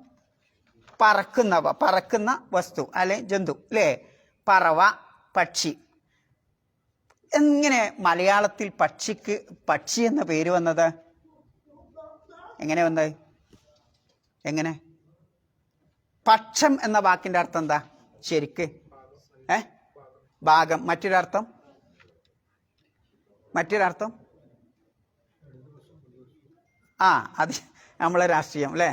പറക്കുന്ന വസ്തു അല്ലെ ജന്തു, അല്ലേ? പറവ, പക്ഷി. എങ്ങനെ മലയാളത്തിൽ പക്ഷിക്ക് പക്ഷി എന്ന പേര് വന്നത്? എങ്ങനെ വന്നത്? എങ്ങനെ? പക്ഷം എന്ന വാക്കിന്റെ അർത്ഥം എന്താ ശരിക്ക്? ഭാഗം. മറ്റൊരർത്ഥം അത് നമ്മളെ രാഷ്ട്രീയം, അല്ലേ?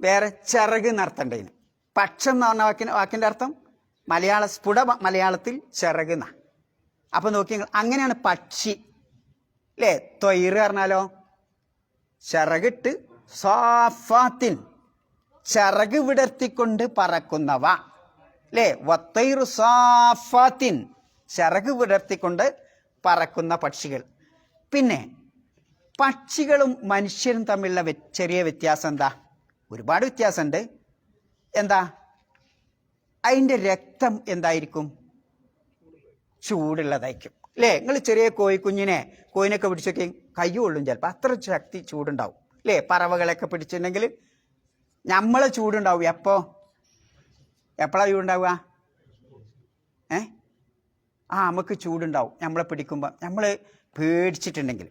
വേറെ ചിറക് എന്നർത്ഥണ്ടതിന്. പക്ഷം എന്ന് പറഞ്ഞ വാക്കിന്റെ അർത്ഥം സ്ഫുട മലയാളത്തിൽ ചിറക് എന്നാ. അപ്പൊ നോക്കി, അങ്ങനെയാണ് പക്ഷി, അല്ലേ? ത്വയ്ർ പറഞ്ഞാലോ ചിറകിട്ട്, സാഫാത്തിൻ ചിറക് വിടർത്തിക്കൊണ്ട് പറക്കുന്നവ, അല്ലേ? വത്വൈറു സാഫാത്തിൻ ചിറക് വിടർത്തിക്കൊണ്ട് പറക്കുന്ന പക്ഷികൾ. പിന്നെ പക്ഷികളും മനുഷ്യരും തമ്മിലുള്ള ചെറിയ വ്യത്യാസം എന്താ? ഒരുപാട് വ്യത്യാസമുണ്ട്. എന്താ? അതിൻ്റെ രക്തം എന്തായിരിക്കും? ചൂടുള്ളതായിരിക്കും, അല്ലേ? നിങ്ങൾ ചെറിയ കോയിനൊക്കെ പിടിച്ചൊക്കെ കൈ കൊള്ളും ചിലപ്പോൾ, അത്ര ശക്തി ചൂടുണ്ടാവും, അല്ലേ? പറവകളൊക്കെ പിടിച്ചിട്ടുണ്ടെങ്കിൽ നമ്മളെ ചൂടുണ്ടാവും. എപ്പോഴാണ് ചൂടുണ്ടാവുക? നമുക്ക് ചൂടുണ്ടാവും നമ്മളെ പിടിക്കുമ്പോൾ. നമ്മൾ പേടിച്ചിട്ടുണ്ടെങ്കിൽ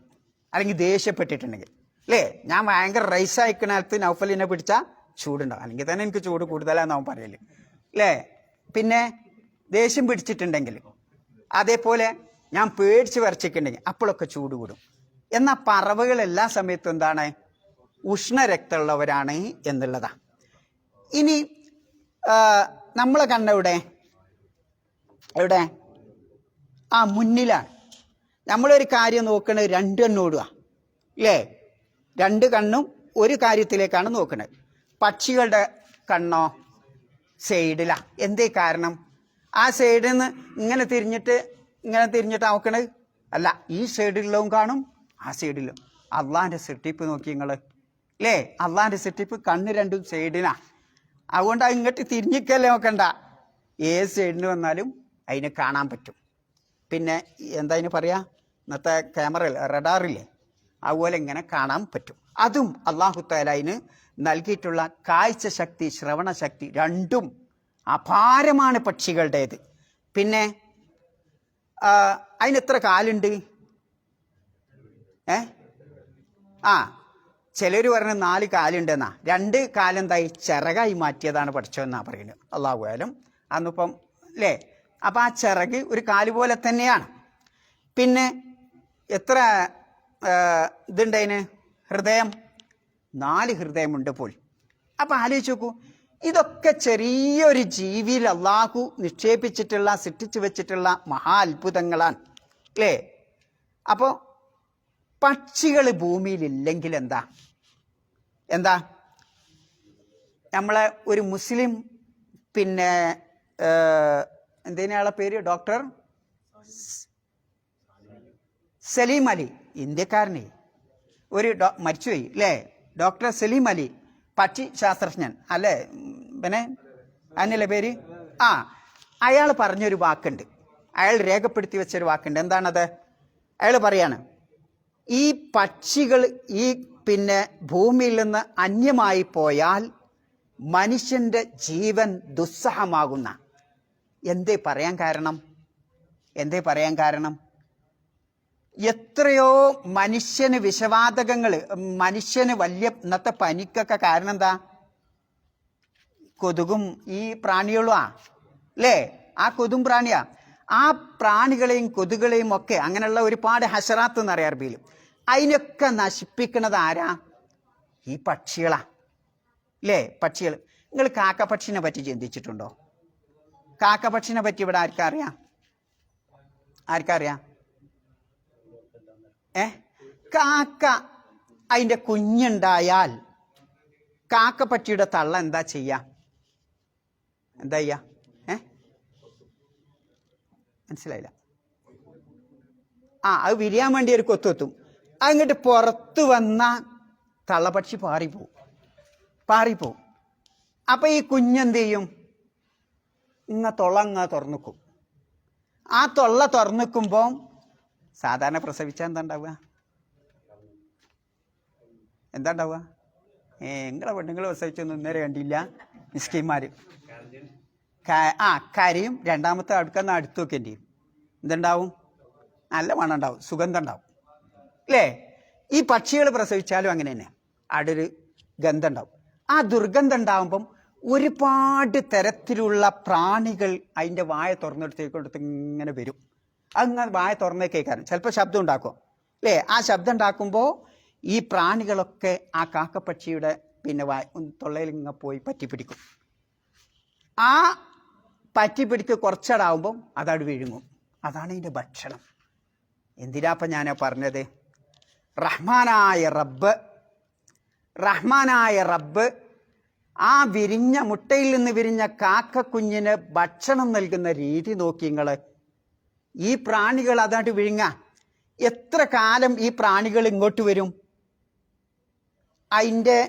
അല്ലെങ്കിൽ ദേഷ്യപ്പെട്ടിട്ടുണ്ടെങ്കിൽ, അല്ലേ? ഞാൻ ഭയങ്കര റൈസായിക്കണത്ത് നൗഫലിനെ പിടിച്ചാൽ ചൂടുണ്ടാവും. അല്ലെങ്കിൽ തന്നെ എനിക്ക് ചൂട് കൂടുതലാണെന്ന് അവൻ പറയല്, അല്ലേ? പിന്നെ ദേഷ്യം പിടിച്ചിട്ടുണ്ടെങ്കിൽ, അതേപോലെ ഞാൻ പേടിച്ച് വരച്ചിട്ടുണ്ടെങ്കിൽ അപ്പോഴൊക്കെ ചൂട് കൂടും. എന്നാൽ പറവകൾ എല്ലാ സമയത്തും എന്താണ്? ഉഷ്ണരക്തമുള്ളവരാണ് എന്നുള്ളതാ. ഇനി നമ്മളെ കണ്ണെവിടെ? മുന്നിലാണ്. നമ്മളൊരു കാര്യം നോക്കണത് രണ്ടെണ്ണം ഓടുക, അല്ലേ? രണ്ട് കണ്ണും ഒരു കാര്യത്തിലേക്കാണ് നോക്കുന്നത്. പക്ഷികളുടെ കണ്ണോ സൈഡിലാ. എന്തേ കാരണം? ആ സൈഡിൽ നിന്ന് ഇങ്ങനെ തിരിഞ്ഞിട്ട് നോക്കണത് അല്ല, ഈ സൈഡിലുള്ളതും കാണും ആ സൈഡിലും. അള്ളാഹിൻ്റെ സൃഷ്ടിപ്പ് നോക്കി നിങ്ങൾ അല്ലേ, അള്ളാഹിൻ്റെ സൃഷ്ടിപ്പ് കണ്ണ് രണ്ടും സൈഡിനാ. അതുകൊണ്ട് അത് ഇങ്ങോട്ട് തിരിഞ്ഞിക്കല്ലേ നോക്കണ്ട, ഏത് സൈഡിന് വന്നാലും അതിനെ കാണാൻ പറ്റും. പിന്നെ എന്താ അതിന് പറയാ, ഇന്നത്തെ ക്യാമറ റഡാറില്ലേ, അതുപോലെ ഇങ്ങനെ കാണാൻ പറ്റും. അതും അള്ളാഹു തആല അതിന് നൽകിയിട്ടുള്ള കാഴ്ച ശക്തി, ശ്രവണ ശക്തി രണ്ടും അപാരമാണ് പക്ഷികളുടേത്. പിന്നെ അതിനെത്ര കാലുണ്ട്? ചിലർ പറഞ്ഞ 4 കാലുണ്ടെന്നാ. 2 കാലെന്തായി ചിറകായി മാറ്റിയതാണ് പഠിച്ചതെന്നാ പറയുന്നത്. അള്ളാഹു ആയാലും അന്നിപ്പം അല്ലേ. അപ്പം ആ ചിറക് ഒരു കാല് പോലെ തന്നെയാണ്. പിന്നെ എത്ര ഇതുണ്ടതിന്? ഹൃദയം 4 ഹൃദയമുണ്ട് പോൽ. അപ്പം ആലോചിച്ച് നോക്കൂ, ഇതൊക്കെ ചെറിയൊരു ജീവിയിൽ അള്ളാഹു നിക്ഷേപിച്ചിട്ടുള്ള, സൃഷ്ടിച്ചു വെച്ചിട്ടുള്ള മഹാ അത്ഭുതങ്ങളാണ് അല്ലേ. അപ്പോൾ പക്ഷികൾ ഭൂമിയിലില്ലെങ്കിൽ എന്താ നമ്മളെ ഒരു മുസ്ലിം പിന്നെ എന്തേനാളെ പേര്, ഡോക്ടർ സലീം അലി, ഇന്ത്യക്കാരനെ ഒരു മരിച്ചുപോയി അല്ലേ, ഡോക്ടർ സലീം അലി, പക്ഷി ശാസ്ത്രജ്ഞൻ അല്ലേ, പിന്നെ അതിനല്ലേ പേര്. അയാൾ പറഞ്ഞൊരു വാക്കുണ്ട്, അയാൾ രേഖപ്പെടുത്തി വെച്ചൊരു വാക്കുണ്ട്. എന്താണത്? അയാൾ പറയാണ്, ഈ പക്ഷികൾ ഈ പിന്നെ ഭൂമിയിൽ നിന്ന് അന്യമായി പോയാൽ മനുഷ്യന്റെ ജീവൻ ദുസ്സഹമാകുന്ന. എന്തേ പറയാൻ കാരണം? എത്രയോ മനുഷ്യന് വിഷവാതകങ്ങൾ, മനുഷ്യന് വലിയ ഇന്നത്തെ പനിക്കൊക്കെ കാരണം എന്താ? കൊതുകും ഈ പ്രാണികളും അല്ലേ. ആ കൊതും പ്രാണിയാ. ആ പ്രാണികളെയും കൊതുകളെയും ഒക്കെ, അങ്ങനെയുള്ള ഒരുപാട് ഹശറാത്ത് എന്നറിയാം അറബിയിൽ, അതിനൊക്കെ നശിപ്പിക്കുന്നത് ആരാ? ഈ പക്ഷികളാ അല്ലേ. പക്ഷികൾ. നിങ്ങൾ കാക്കപ്പക്ഷിനെ പറ്റി ചിന്തിച്ചിട്ടുണ്ടോ? കാക്കപ്പക്ഷിനെ പറ്റി ഇവിടെ ആർക്കറിയാം? കാക്ക അതിൻ്റെ കുഞ്ഞുണ്ടായാൽ കാക്കപ്പക്ഷിയുടെ തള്ള എന്താ ചെയ്യാ? മനസ്സിലായില്ല. അത് വിരിയാൻ വേണ്ടി ഒരു കൊത്തും. അങ്ങോട്ട് പുറത്ത് വന്ന തള്ളപ്പക്ഷി പാറിപ്പോവും. അപ്പൊ ഈ കുഞ്ഞെന്ത് ചെയ്യും? തൊള്ള തുറന്നിക്കും. ആ തൊള്ള തുറന്നിക്കുമ്പോ സാധാരണ പ്രസവിച്ചാൽ എന്താ ഉണ്ടാവുക? നിങ്ങളെ പെണ്ണുങ്ങൾ പ്രസവിച്ചൊന്നും ഇന്നേരെ കണ്ടില്ല മിസ്കിന്മാര്. കരയും. രണ്ടാമത്തെ അടുക്കുന്ന അടുത്ത് വെക്കേണ്ടി എന്തുണ്ടാവും? നല്ല മണം ഉണ്ടാവും, സുഗന്ധം ഉണ്ടാവും അല്ലേ. ഈ പക്ഷികൾ പ്രസവിച്ചാലും അങ്ങനെ തന്നെ അടൊരു ഗന്ധം ഉണ്ടാവും. ആ ദുർഗന്ധം ഉണ്ടാവുമ്പം ഒരുപാട് തരത്തിലുള്ള പ്രാണികൾ അതിൻ്റെ വായ തുറന്നെടുത്തേക്കൊടുത്ത് ഇങ്ങനെ വരും. അങ്ങനെ വായ തുറന്നേ കേൾക്കാനും ചിലപ്പോൾ ശബ്ദം ഉണ്ടാക്കും അല്ലേ. ആ ശബ്ദം ഉണ്ടാക്കുമ്പോൾ ഈ പ്രാണികളൊക്കെ ആ കാക്കപ്പക്ഷിയുടെ പിന്നെ തൊള്ളയിൽ ഇങ്ങനെ പോയി പറ്റിപ്പിടിക്കും. ആ പറ്റിപ്പിടിക്ക് കുറച്ചടാവുമ്പം അതവിടെ വിഴുങ്ങും. അതാണ് ഇതിൻ്റെ ഭക്ഷണം. എന്തിനാപ്പം ഞാൻ പറഞ്ഞത്? റഹ്മാനായ റബ്ബ് ആ വിരിഞ്ഞ മുട്ടയിൽ നിന്ന് വിരിഞ്ഞ കാക്കക്കുഞ്ഞിന് ഭക്ഷണം നൽകുന്ന രീതി നോക്കി നിങ്ങൾ. ഈ പ്രാണികൾ അതായിട്ട് വിഴുങ്ങ. എത്ര കാലം ഈ പ്രാണികൾ ഇങ്ങോട്ട് വരും? അതിൻ്റെ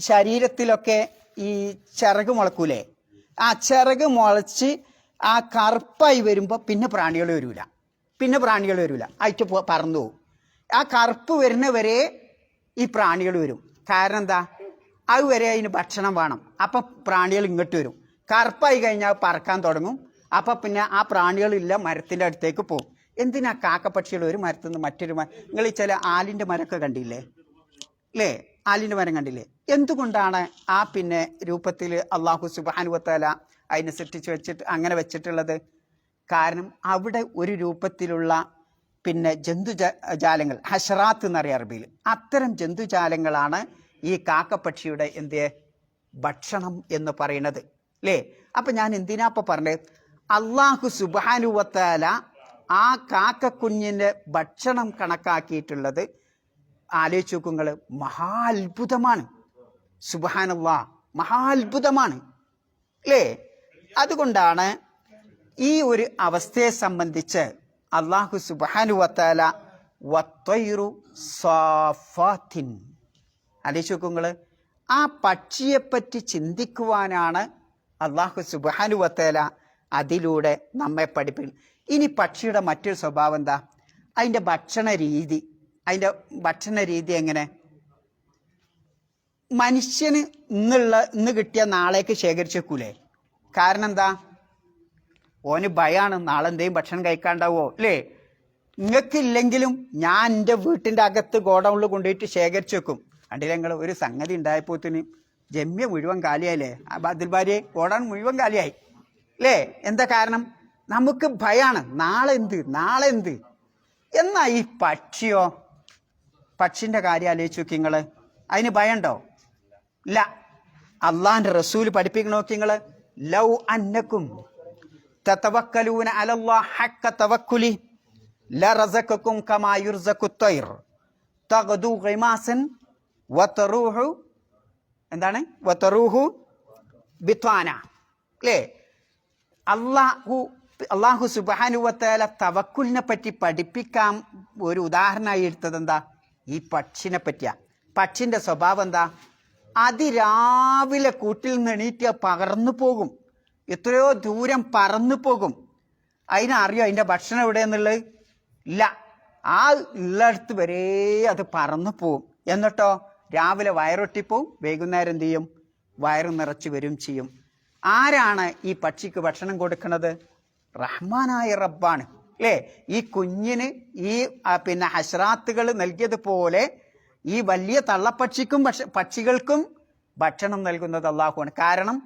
ശരീരത്തിലൊക്കെ ഈ ചിറക് മുളക്കൂലേ, ആ ചിറക് മുളച്ച് ആ കറുപ്പായി വരുമ്പോൾ പിന്നെ പ്രാണികൾ വരൂല. അയച്ച് പറന്നു പോകും. ആ കറുപ്പ് വരുന്നവരെ ഈ പ്രാണികൾ വരും. കാരണം എന്താ? അതുവരെ അതിന് ഭക്ഷണം വേണം. അപ്പം പ്രാണികൾ ഇങ്ങോട്ട് വരും. കറുപ്പായി കഴിഞ്ഞാൽ പറക്കാൻ തുടങ്ങും. അപ്പം പിന്നെ ആ പ്രാണികളില്ല മരത്തിൻ്റെ അടുത്തേക്ക് പോകും. എന്തിനാ കാക്കപ്പക്ഷികൾ ഒരു മരത്തിൽ നിന്ന് മറ്റൊരു നിങ്ങൾ ചില ആലിൻ്റെ മരമൊക്കെ കണ്ടില്ലേ അല്ലേ? ആലിൻ്റെ മരം കണ്ടില്ലേ? എന്തുകൊണ്ടാണ് ആ പിന്നെ രൂപത്തിൽ അള്ളാഹു സുബ്ഹാനഹു വ തആല അതിനെ സൃഷ്ടിച്ച് അങ്ങനെ വെച്ചിട്ടുള്ളത്? കാരണം അവിടെ ഒരു രൂപത്തിലുള്ള പിന്നെ ജന്തുജാലങ്ങൾ, ഹഷറാത്ത് എന്നറിയ അറബിയിൽ, അത്തരം ജന്തുജാലങ്ങളാണ് ഈ കാക്കപ്പക്ഷിയുടെ ഭക്ഷണം എന്ന് പറയുന്നത് അല്ലേ. അപ്പം ഞാൻ എന്തിനാ ഇപ്പം പറഞ്ഞത്? അള്ളാഹു സുബ്ഹാനഹു വ തആല ആ കാക്കക്കുഞ്ഞിൻ്റെ ഭക്ഷണം കണക്കാക്കിയിട്ടുള്ളത് ആലോചിച്ച് നോക്കുങ്ങൾ, മഹാ അത്ഭുതമാണ്. സുബ്ഹാനല്ലാഹ്, മഹാ അത്ഭുതമാണ് അല്ലേ? അതുകൊണ്ടാണ് ഈ ഒരു അവസ്ഥയെ സംബന്ധിച്ച് അല്ലാഹു സുബ്ഹാനഹു വ തആല വത്തൈറു സാഫാത്തിൻ, ആലോചിച്ച് നോക്കുങ്ങൾ, ആ പക്ഷിയെപ്പറ്റി ചിന്തിക്കുവാനാണ് അല്ലാഹു സുബ്ഹാനഹു വ തആല അതിലൂടെ നമ്മെ പഠിപ്പിക്കുന്നത്. ഇനി പക്ഷിയുടെ മറ്റൊരു സ്വഭാവം എന്താ? അതിൻ്റെ ഭക്ഷണ രീതി എങ്ങനെ? മനുഷ്യന് ഇന്ന് കിട്ടിയ നാളേക്ക് ശേഖരിച്ച് വെക്കൂലേ? കാരണം എന്താ? ഓന് ഭയാണ്, നാളെ എന്തെങ്കിലും ഭക്ഷണം കഴിക്കാണ്ടാവോ അല്ലേ? നിങ്ങൾക്കില്ലെങ്കിലും ഞാൻ എൻ്റെ വീട്ടിൻ്റെ അകത്ത് ഗോഡൗണിൽ കൊണ്ടുപോയിട്ട് ശേഖരിച്ച് വെക്കും. കണ്ടില്ല നിങ്ങൾ, ഒരു സംഗതി ഉണ്ടായപ്പോത്തിന് ജമ്യ മുഴുവൻ കാലിയായില്ലേ? ആ ബദൽ ഭാര്യ ഗോഡൗൺ മുഴുവൻ കാലിയായി അല്ലേ? എന്താ കാരണം? നമുക്ക് ഭയാണ്, നാളെ എന്ത്. എന്നാ ഈ പക്ഷിയോ? പക്ഷിൻ്റെ കാര്യം ആലോചിച്ച് നോക്കി നിങ്ങൾ, അതിന് ഭയമുണ്ടോ? ഇല്ല. അള്ളാഹിന്റെ റസൂൽ പഠിപ്പിക്കണ നോക്കി നിങ്ങൾ, ലൗ അന്നക്കും തതവക്കലൂന അലല്ലാഹി ഹഖ്ക തവക്കുലി ലറസഖകും കമാ യുർസഖു ത്വയ്ർ തഗ്ദു ഖിമാസൻ വതറൂഹു ബിത്വാന അല്ലേ? അള്ളാഹു സുബ്ഹാനഹു വ തആല തവക്കുലിനെ പറ്റി പഠിപ്പിക്കാൻ ഒരു ഉദാഹരണമായി എടുത്തത് എന്താ? ഈ പക്ഷിനെ പറ്റിയാ. പക്ഷിന്റെ സ്വഭാവം എന്താ? അതിരാവിലെ കൂട്ടിൽ നിന്ന് എണീറ്റ് പറന്നു പോകും, എത്രയോ ദൂരം പറന്നു പോകും. അതിനറിയോ അതിൻ്റെ ഭക്ഷണം എവിടെയെന്നുള്ളത്? ഇല്ല. ആ ഉള്ളടുത്ത് വരെ അത് പറന്നു പോകും. എന്നിട്ടോ രാവിലെ വയറൊട്ടിപ്പോവും, വൈകുന്നേരം എന്ത് ചെയ്യും? വയറ് നിറച്ച് വരും ചെയ്യും. ആരാണ് ഈ പക്ഷിക്ക് ഭക്ഷണം കൊടുക്കുന്നത്? റഹ്മാനായ റബ്ബാണ് അല്ലേ? ഈ കുഞ്ഞിന് ഈ ഹശ്റാത്തുകൾ നൽകിയതുപോലെ ഈ വലിയ തള്ളപ്പക്ഷിക്കും പക്ഷികൾക്കും ഭക്ഷണം നൽകുന്നത് അള്ളാഹുവാണ്. കാരണം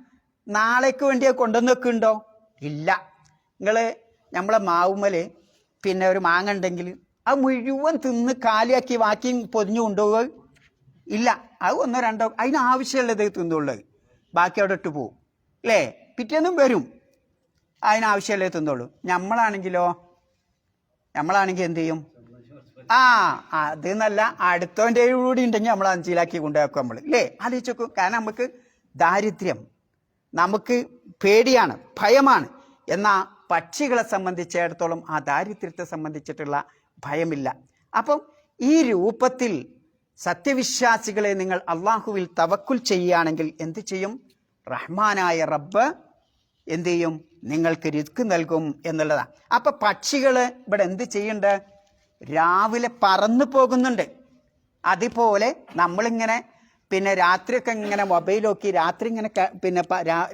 നാളേക്ക് വേണ്ടിയാ കൊണ്ടുവന്ന് വെക്കുന്നുണ്ടോ? ഇല്ല. നിങ്ങൾ നമ്മളെ മാവുമ്മല് ഒരു മാങ്ങ ഉണ്ടെങ്കിൽ അത് മുഴുവൻ തിന്ന് കാലിയാക്കി ബാക്കി പൊതിഞ്ഞു കൊണ്ടുപോവുക? ഇല്ല. അത് ഒന്നോ രണ്ടോ അതിനാവശ്യമുള്ളത് തിന്നുള്ളത്, ബാക്കി അവിടെ ഇട്ട് പോവും അല്ലേ? പിറ്റേന്നും വരും, അതിനാവശ്യമല്ലേ തിന്നുള്ളൂ. നമ്മളാണെങ്കിൽ എന്ത് ചെയ്യും? അത് നല്ല അടുത്തവൻ്റെ കൂടി ഉണ്ടെങ്കിൽ നമ്മൾ അഞ്ചിലാക്കി കൊണ്ടുവെക്കും നമ്മൾ അല്ലേ? ആലോചിച്ച് നോക്കും. കാരണം നമുക്ക് ദാരിദ്ര്യം, നമുക്ക് പേടിയാണ്, ഭയമാണ്. എന്നാൽ പക്ഷികളെ സംബന്ധിച്ചിടത്തോളം ആ ദാരിദ്ര്യത്തെ സംബന്ധിച്ചിട്ടുള്ള ഭയമില്ല. അപ്പം ഈ രൂപത്തിൽ സത്യവിശ്വാസികളെ നിങ്ങൾ അള്ളാഹുവിൽ തവക്കുൽ ചെയ്യുകയാണെങ്കിൽ എന്ത് ചെയ്യും? റഹ്മാനായ റബ്ബ് എന്ത് ചെയ്യും? നിങ്ങൾക്ക് റിസ്ക് നൽകും എന്നുള്ളതാണ്. അപ്പൊ പക്ഷികൾ ഇവിടെ എന്ത് ചെയ്യുന്നുണ്ട്? രാവിലെ പറന്നു പോകുന്നുണ്ട്. അതുപോലെ നമ്മളിങ്ങനെ രാത്രിയൊക്കെ ഇങ്ങനെ മൊബൈൽ നോക്കി രാത്രി ഇങ്ങനെ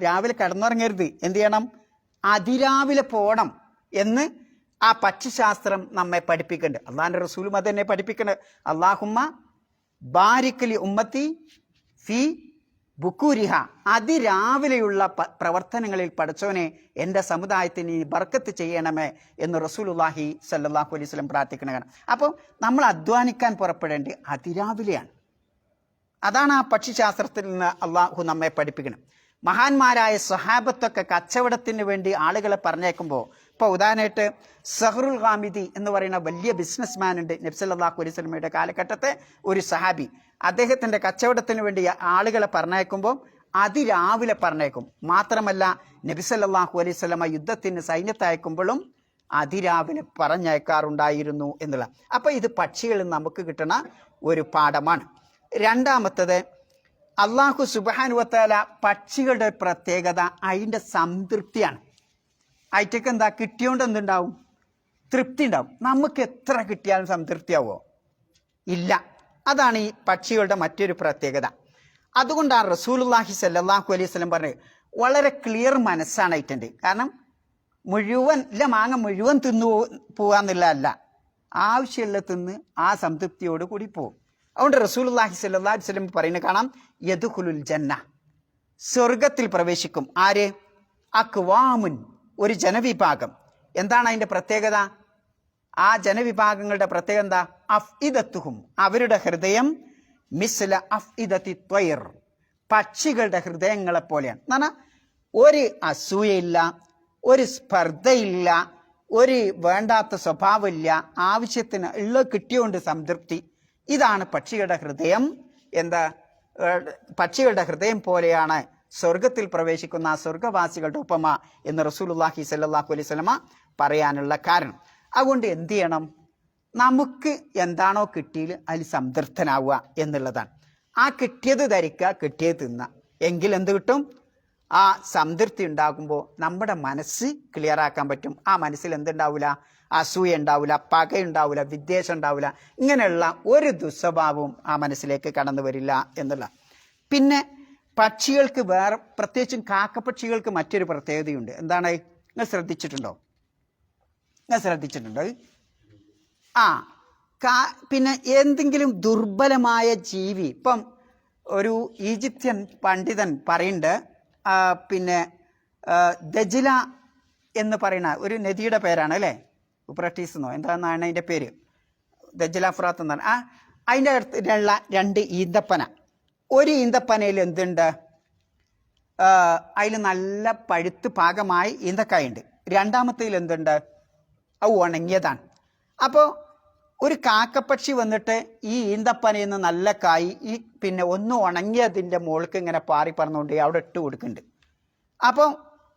രാവിലെ കിടന്നുറങ്ങരുത്. എന്ത് ചെയ്യണം? അതിരാവിലെ പോകണം എന്ന് ആ പക്ഷിശാസ്ത്രം നമ്മെ പഠിപ്പിക്കുന്നുണ്ട്. അള്ളാഹിന്റെ റസൂലും അത് തന്നെ പഠിപ്പിക്കുന്നുണ്ട്. അല്ലാഹുമ്മ ബാരിക് ലി ഉമ്മത്തി ഫി ബുക്കൂരിഹ, അതിരാവിലെയുള്ള പ്രവർത്തനങ്ങളിൽ പടച്ചോനെ എൻ്റെ സമുദായത്തിന് ബർക്കത്ത് ചെയ്യണമേ എന്ന് റസൂലുള്ളാഹി സ്വല്ലല്ലാഹു അലൈഹി വസല്ലം പ്രാർത്ഥിക്കുന്നതാണ്. അപ്പോൾ നമ്മൾ അധ്വാനിക്കാൻ പുറപ്പെടേണ്ടത് അതിരാവിലെയാണ്. അതാണ് ആ പക്ഷിശാസ്ത്രത്തിൽ നിന്ന് അള്ളാഹു നമ്മെ പഠിപ്പിക്കണം. മഹാന്മാരായ സ്വഹാബത്തൊക്കെ കച്ചവടത്തിന് വേണ്ടി ആളുകളെ പറഞ്ഞേക്കുമ്പോൾ, ഇപ്പോൾ ഉദാഹരണമായിട്ട് സഹറുൽ ഖാമിദി എന്ന് പറയുന്ന വലിയ ബിസിനസ്മാൻ ഉണ്ട്, നബി സല്ലല്ലാഹു അലൈഹി വസല്ലമയുടെ കാലഘട്ടത്തെ ഒരു സഹാബി. അദ്ദേഹത്തിൻ്റെ കച്ചവടത്തിന് വേണ്ടി ആളുകളെ പറഞ്ഞേക്കുമ്പോൾ അതിരാവിലെ പറഞ്ഞേക്കും. മാത്രമല്ല നബി സല്ലല്ലാഹു അലൈഹി വസല്ലമ യുദ്ധത്തിന് സൈന്യത്തയക്കുമ്പോഴും അതിരാവിലെ പറഞ്ഞയക്കാറുണ്ടായിരുന്നു എന്നുള്ള. അപ്പോൾ ഇത് പക്ഷികളിൽ നമുക്ക് കിട്ടുന്ന ഒരു പാഠമാണ്. രണ്ടാമത്തത്, അള്ളാഹു സുബ്ഹാനഹു വ തആല പക്ഷികളുടെ പ്രത്യേകത അതിൻ്റെ സംതൃപ്തിയാണ്. അതിറ്റക്ക് എന്താ കിട്ടിയോണ്ട് എന്തുണ്ടാവും? തൃപ്തി ഉണ്ടാവും. നമുക്ക് എത്ര കിട്ടിയാലും സംതൃപ്തിയാവോ? ഇല്ല. അതാണ് ഈ പക്ഷികളുടെ മറ്റൊരു പ്രത്യേകത. അതുകൊണ്ടാണ് റസൂലുള്ളാഹി സ്വല്ലല്ലാഹു അലൈഹി വസല്ലം പറഞ്ഞത്, വളരെ ക്ലിയർ മനസ്സാണ് അതിൻ്റെ. കാരണം മാങ്ങ മുഴുവൻ തിന്നു പോവാന്നുള്ളതല്ല, ആവശ്യമുള്ള തിന്ന് ആ സംതൃപ്തിയോട് കൂടി പോകും. അതുകൊണ്ട് റസൂലുള്ളാഹി സ്വല്ലല്ലാഹു അലൈഹി വസല്ലം പറയുന്നത് കാണാം, യദ്ഖുലുൽ ജന്ന, സ്വർഗത്തിൽ പ്രവേശിക്കും. ആര്? അക്വാമുൻ, ഒരു ജനവിഭാഗം. എന്താണ് അതിൻ്റെ പ്രത്യേകത? ആ ജനവിഭാഗങ്ങളുടെ പ്രത്യേകത എന്താ? അഫ്ഇദത്തുഹും, അവരുടെ ഹൃദയം മിസ്ല അഫ്ഇദത്തി ത്വയ്ർ, പക്ഷികളുടെ ഹൃദയങ്ങളെ പോലെയാണ്. എന്ന് പറഞ്ഞാൽ ഒരു അസൂയയില്ല, ഒരു സ്പർദ്ധയില്ല, ഒരു വേണ്ടാത്ത സ്വഭാവമില്ല, ആവശ്യത്തിന് ഉള്ള കിട്ടിയോണ്ട് സംതൃപ്തി. ഇതാണ് പക്ഷികളുടെ ഹൃദയം. എന്താ, പക്ഷികളുടെ ഹൃദയം പോലെയാണ് സ്വർഗത്തിൽ പ്രവേശിക്കുന്ന സ്വർഗവാസികളുടെ ഉപമ എന്ന് റസൂലുള്ളാഹി സ്വല്ലല്ലാഹു അലൈഹി വസല്ലമ പറയാനുള്ള കാരണം. അതുകൊണ്ട് എന്ത് ചെയ്യണം? നമുക്ക് എന്താണോ കിട്ടിയിൽ അതിൽ സംതൃപ്തനാവുക എന്നുള്ളതാണ്. ആ കിട്ടിയത് ധരിക്കുക, കിട്ടിയത് തിന്നുക. എങ്കിൽ എന്ത് കിട്ടും? ആ സംതൃപ്തി ഉണ്ടാകുമ്പോൾ നമ്മുടെ മനസ്സ് ക്ലിയർ ആക്കാൻ പറ്റും. ആ മനസ്സിൽ എന്തുണ്ടാവില്ല? അസൂയ ഉണ്ടാവില്ല, പകയുണ്ടാവില്ല, വിദ്വേഷം ഉണ്ടാവില്ല. ഇങ്ങനെയുള്ള ഒരു ദുസ്വഭാവവും ആ മനസ്സിലേക്ക് കടന്നു വരില്ല എന്നുള്ള. പിന്നെ പക്ഷികൾക്ക് വേറെ, പ്രത്യേകിച്ചും കാക്കപ്പക്ഷികൾക്ക് മറ്റൊരു പ്രത്യേകതയുണ്ട്. എന്താണ്? നിങ്ങൾ ശ്രദ്ധിച്ചിട്ടുണ്ടോ? പിന്നെ എന്തെങ്കിലും ദുർബലമായ ജീവി, ഇപ്പം ഒരു ഈജിപ്ഷ്യൻ പണ്ഡിതൻ പറയുന്നുണ്ട്, പിന്നെ ദജില എന്ന് പറയുന്ന ഒരു നദിയുടെ പേരാണ് അല്ലേ, യുഫ്രട്ടീസ് എന്നോ എന്താണെന്നാണ് അതിൻ്റെ പേര്, ദജില ഫുറാത്ത് എന്നാണ്. അതിൻ്റെ അടുത്തുള്ള 2 ഈന്തപ്പന. ഒരു ഈന്തപ്പനയിൽ എന്തുണ്ട്? അതിൽ നല്ല പഴുത്ത് പാകമായി ഈന്തക്കായുണ്ട്. രണ്ടാമത്തേൽ എന്തുണ്ട്? അത് ഉണങ്ങിയതാണ്. അപ്പോൾ ഒരു കാക്കപ്പക്ഷി വന്നിട്ട് ഈ ഈന്തപ്പനയിൽ നിന്ന് നല്ല കായ് പിന്നെ ഒന്ന് ഉണങ്ങിയതിൻ്റെ മുകൾക്ക് ഇങ്ങനെ പാറി പറന്നുകൊണ്ട് അവിടെ ഇട്ട് കൊടുക്കുന്നുണ്ട്. അപ്പോൾ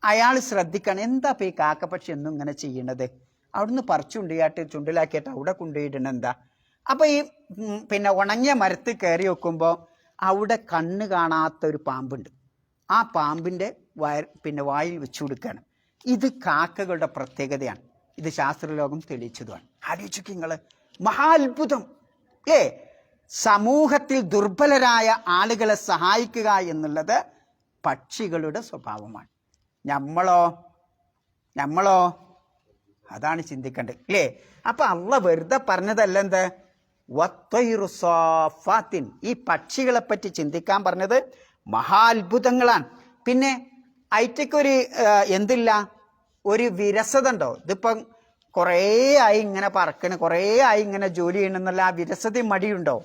അയാൾ ശ്രദ്ധിക്കണം, എന്താ ഇപ്പോൾ ഈ കാക്കപ്പക്ഷി എന്നും ഇങ്ങനെ ചെയ്യണത്? അവിടുന്ന് പറിച്ചു കൊണ്ടുപോയിട്ട് ചുണ്ടിലാക്കിയിട്ട് അവിടെ കൊണ്ടുപോയിടണം എന്താ? അപ്പോൾ ഈ പിന്നെ ഉണങ്ങിയ മരത്തിൽ കയറി വെക്കുമ്പോൾ അവിടെ കണ്ണ് കാണാത്തൊരു പാമ്പുണ്ട്. ആ പാമ്പിൻ്റെ വായിൽ വെച്ചു കൊടുക്കുകയാണ്. ഇത് കാക്കകളുടെ പ്രത്യേകതയാണ്. ഇത് ശാസ്ത്രലോകം തെളിയിച്ചതുമാണ്. ആലോചിക്കുക നിങ്ങൾ, മഹാ അത്ഭുതം അല്ലേ? സമൂഹത്തിൽ ദുർബലരായ ആളുകളെ സഹായിക്കുക എന്നുള്ളത് പക്ഷികളുടെ സ്വഭാവമാണ്. നമ്മളോ അതാണ് ചിന്തിക്കേണ്ടത് അല്ലേ? അപ്പൊ അള്ളാഹ് വെറുതെ പറഞ്ഞതല്ല എന്ത്, വത്തൈറുസാഫാത്തിൻ, ഈ പക്ഷികളെ പറ്റി ചിന്തിക്കാൻ പറഞ്ഞത് മഹാ അത്ഭുതങ്ങളാണ്. പിന്നെ അയിറ്റക്കൊരു എന്തില്ല, ഒരു വിരസത ഉണ്ടോ? ഇതിപ്പം കുറേ ആയി ഇങ്ങനെ പറക്കണ്, കുറേ ആയി ഇങ്ങനെ ജോലി ചെയ്യണമെന്നുള്ള ആ വിരസതയും മടിയുണ്ടോ?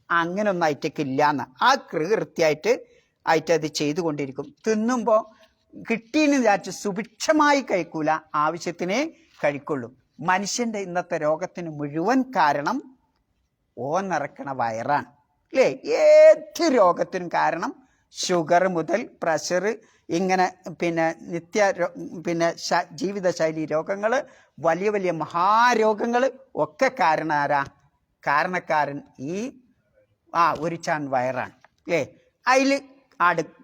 അങ്ങനൊന്നും അയിറ്റക്കില്ലാന്ന്. ആ കൃത്യമായിട്ട് അത് ചെയ്തുകൊണ്ടിരിക്കും. തിന്നുമ്പോൾ കിട്ടിയെന്ന് വിചാരിച്ച് സുഭിക്ഷമായി കഴിക്കൂല, ആവശ്യത്തിനേ കഴിക്കുള്ളൂ. മനുഷ്യൻ്റെ ഇന്നത്തെ രോഗത്തിന് മുഴുവൻ കാരണം ഓന്നിറക്കണ വയറാണ് അല്ലേ? ഏത് രോഗത്തിനും കാരണം ഷുഗർ മുതൽ പ്രഷർ, ഇങ്ങനെ പിന്നെ പിന്നെ ജീവിതശൈലി രോഗങ്ങൾ, വലിയ വലിയ മഹാരോഗങ്ങൾ ഒക്കെ കാരണക്കാരൻ ഈ ഒരു ചാൺ വയറാണ് അല്ലേ? അതിൽ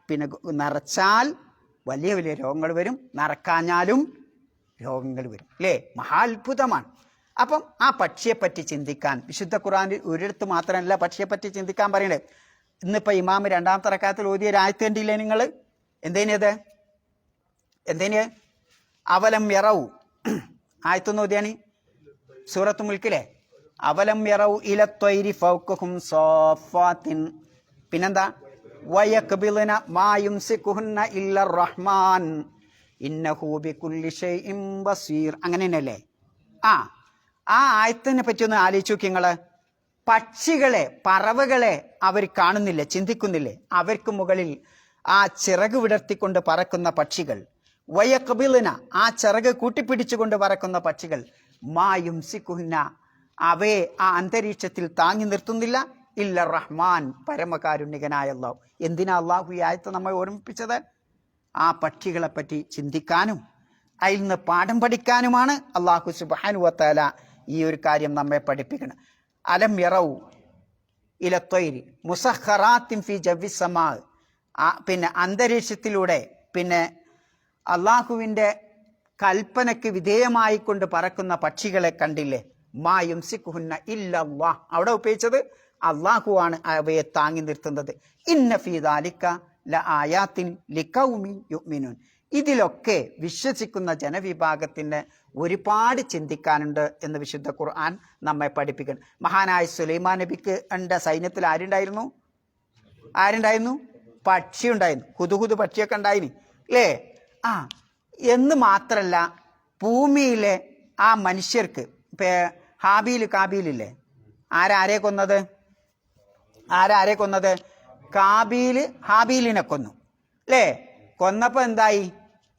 പിന്നെ നിറച്ചാൽ വലിയ വലിയ രോഗങ്ങൾ വരും, നിറക്കാഞ്ഞാലും രോഗങ്ങൾ വരും അല്ലേ? മഹാത്ഭുതമാണ്. അപ്പം ആ പക്ഷിയെപ്പറ്റി ചിന്തിക്കാൻ വിശുദ്ധ ഖുർആനിൽ ഒരിടത്ത് മാത്രമല്ല പക്ഷിയെപ്പറ്റി ചിന്തിക്കാൻ പറയണേ. ഇന്നിപ്പോൾ ഇമാം 2ാമത്തെ റക്അത്തിൽ ഓതിയ ആയത്ത് കണ്ടില്ലേ നിങ്ങൾ? എന്തേന് അവലം യറൗ ആയത്തൊന്ന് ഓതിയാണ് സൂറത്ത് മുൽക്കിലെ. അവലം യറൗ ഇലത്വൈരി ഫൗഖഹും സാഫാത്തിൻ, പിന്നെന്താ വയഖ്ബിൽന മാ യുംസികുഹുന്ന ഇല്ലർ റഹ്മാൻ ഇന്നഹു ബികുല്ലി ഷൈഇൻ ബസീർ. അങ്ങനെ തന്നെയല്ലേ? ആ ആയത്തിനെ പറ്റി ഒന്ന് ആലോചിച്ച് നോക്കി നിങ്ങൾ. പക്ഷികളെ, പറവകളെ അവർ കാണുന്നില്ലേ, ചിന്തിക്കുന്നില്ലേ? അവർക്ക് മുകളിൽ ആ ചിറക് വിടർത്തിക്കൊണ്ട് പറക്കുന്ന പക്ഷികൾ, വയഖ്ബിൽന ആ ചിറക് കൂട്ടിപ്പിടിച്ചുകൊണ്ട് പറക്കുന്ന പക്ഷികൾ, മാ യുംസികുഹുന്ന അവയെ ആ അന്തരീക്ഷത്തിൽ താങ്ങി നിർത്തുന്നില്ല ഇല്ല റഹ്മാൻ പരമകാരുണ്യകനായ അല്ലാഹു. എന്തിനാ അള്ളാഹു ഈ ആയത്ത് നമ്മെ ഓർമ്മിപ്പിച്ചത്? ആ പക്ഷികളെ പറ്റി ചിന്തിക്കാനും അതിൽ നിന്ന് പാഠം പഠിക്കാനുമാണ് അള്ളാഹു സുബ്ഹാനഹു വ തആല ഈ ഒരു കാര്യം നമ്മെ പഠിപ്പിക്കണം. അലം യറൗ ഇലത്വൈരി മുസഖറാത്തിൻ ഫി ജവ്വിസ് സമാ, പിന്നെ അന്തരീക്ഷത്തിലൂടെ പിന്നെ അള്ളാഹുവിൻ്റെ കൽപ്പനയ്ക്ക് വിധേയമായിക്കൊണ്ട് പറക്കുന്ന പക്ഷികളെ കണ്ടില്ലേ? മാ യുംസികുഹുന്ന ഇല്ലല്ലാഹ്, അവിടെ ഉപയോഗിച്ചത് അള്ളാഹുവാണ് അവയെ താങ്ങി നിർത്തുന്നത്. ഇന്ന ഫീ ദാലിക ലആയാത്തിൻ ലിഖൗമിൻ യുഅ്മിനൂൻ, ഇതിലൊക്കെ വിശ്വസിക്കുന്ന ജനവിഭാഗത്തിന് ഒരുപാട് ചിന്തിക്കാനുണ്ട് എന്ന് വിശുദ്ധ ഖുർആൻ നമ്മെ പഠിപ്പിക്കണം. മഹാനായ സുലൈമാൻ നബിക്ക് എൻ്റെ സൈന്യത്തിൽ ആരുണ്ടായിരുന്നു? പക്ഷി ഉണ്ടായിരുന്നു, ഹുദുഹുദ് പക്ഷിയൊക്കെ ഉണ്ടായിന് അല്ലേ? എന്ന് മാത്രല്ല, ഭൂമിയിലെ ആ മനുഷ്യർക്ക് ഹാബീൽ കാബീലില്ലേ, ആരെ കൊന്നത്? കാബീൽ ഹാബീലിനെ കൊന്നു അല്ലേ? കൊന്നപ്പോൾ എന്തായി?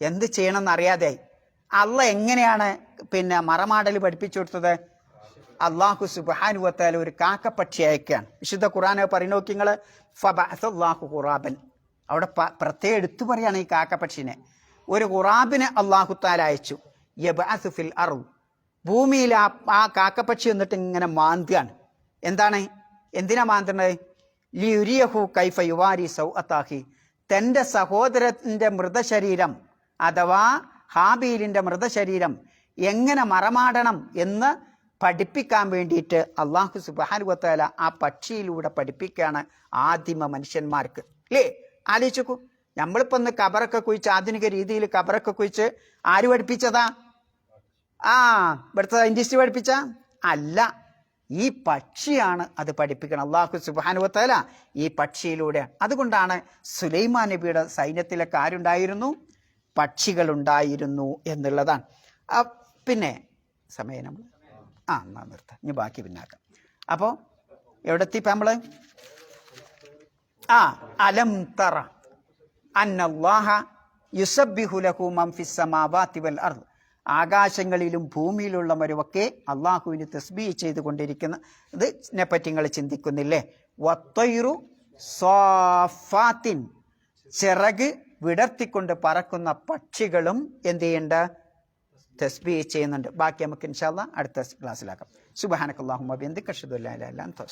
എന്ത് ചെയ്യണമെന്ന് അറിയാതെയായി. അള്ളാഹ് എങ്ങനെയാണ് പിന്നെ മറമാടൽ പഠിപ്പിച്ചു കൊടുത്തത്? അള്ളാഹു സുബ്ഹാനഹു വ തആല ഒരു കാക്കപ്പക്ഷി അയക്കുകയാണ്. വിശുദ്ധ ഖുർആനെ പറഞ്ഞു നോക്കി നിങ്ങൾ. ഫബഅസല്ലാഹു ഖുറാബൻ, അവിടെ പ്രത്യേകം എടുത്തു പറയാണ് ഈ കാക്കപ്പക്ഷിനെ. ഒരു ഖുറാബിനെ അള്ളാഹു തആല അയച്ചു. യബ്അസു ഫിൽ അർദ്, ഭൂമിയിൽ ആ കാക്കപ്പക്ഷി എന്നിട്ട് ഇങ്ങനെ മാന്തിയാണ്. എന്തിനാ മാന്തണത്? ലിയുരിയഹു കൈഫ യുവാരി സൗഅത്താഹി, തൻ്റെ സഹോദരൻ്റെ മൃതശരീരം അഥവാ ഹാബീലിൻ്റെ മൃതശരീരം എങ്ങനെ മറമാടണം എന്ന് പഠിപ്പിക്കാൻ വേണ്ടിയിട്ട് അള്ളാഹു സുബ്ഹാനഹു വ തആല ആ പക്ഷിയിലൂടെ പഠിപ്പിക്കുകയാണ് ആദിമ മനുഷ്യന്മാർക്ക്. അല്ലേ, ആലോചിക്കൂ. നമ്മളിപ്പോൾ ഒന്ന് കബറൊക്കെ കുഴിച്ച്, ആധുനിക രീതിയിൽ കബറൊക്കെ കുഴിച്ച് ആര് പഠിപ്പിച്ചതാ? ഇവിടുത്തെ സയന്റിസ്റ്റ് പഠിപ്പിച്ച അല്ല, ഈ പക്ഷിയാണ് അത് പഠിപ്പിക്കണം. അള്ളാഹു സുബ്ഹാനഹു വ തആല ഈ പക്ഷിയിലൂടെ. അതുകൊണ്ടാണ് സുലൈമാൻ നബിയുടെ സൈന്യത്തിലൊക്കെ ആരുണ്ടായിരുന്നു? പക്ഷികളുണ്ടായിരുന്നു എന്നുള്ളതാണ്. പിന്നെ സമയം നമ്മൾ എന്നാ നിർത്താം, ഇനി ബാക്കി പിന്നാക്കാം. അപ്പോൾ എവിടെ എത്തിപ്പം നമ്മള്? അലം തറ അന്നല്ലാഹ യുസബ്ബിഹു ലഹു മൻ ഫിസ് സമാവാതി വൽ അർദ്, ആകാശങ്ങളിലും ഭൂമിയിലുള്ളവരുമൊക്കെ അള്ളാഹുവിന് തസ്ബീഹ് ചെയ്തുകൊണ്ടിരിക്കുന്നതിനെ പറ്റി നിങ്ങൾ ചിന്തിക്കുന്നില്ലേ? വത്തൈറു സ്വാഫാത്തിൻ, ചിറക് വിടർത്തിക്കൊണ്ട് പറക്കുന്ന പക്ഷികളും എന്ത് ചെയ്യുന്നുണ്ട്? തസ്ബീഹ് ചെയ്യുന്നുണ്ട്. ബാക്കി നമുക്ക് ഇൻഷാ അല്ലാഹ് അടുത്ത ക്ലാസ്സിലാക്കാം. സുബ്ഹാനക്കല്ലാഹുമ്മ വബിഹംദിക അശ്ഹദു അല്ലാ ഇലാഹ ഇല്ല അൻത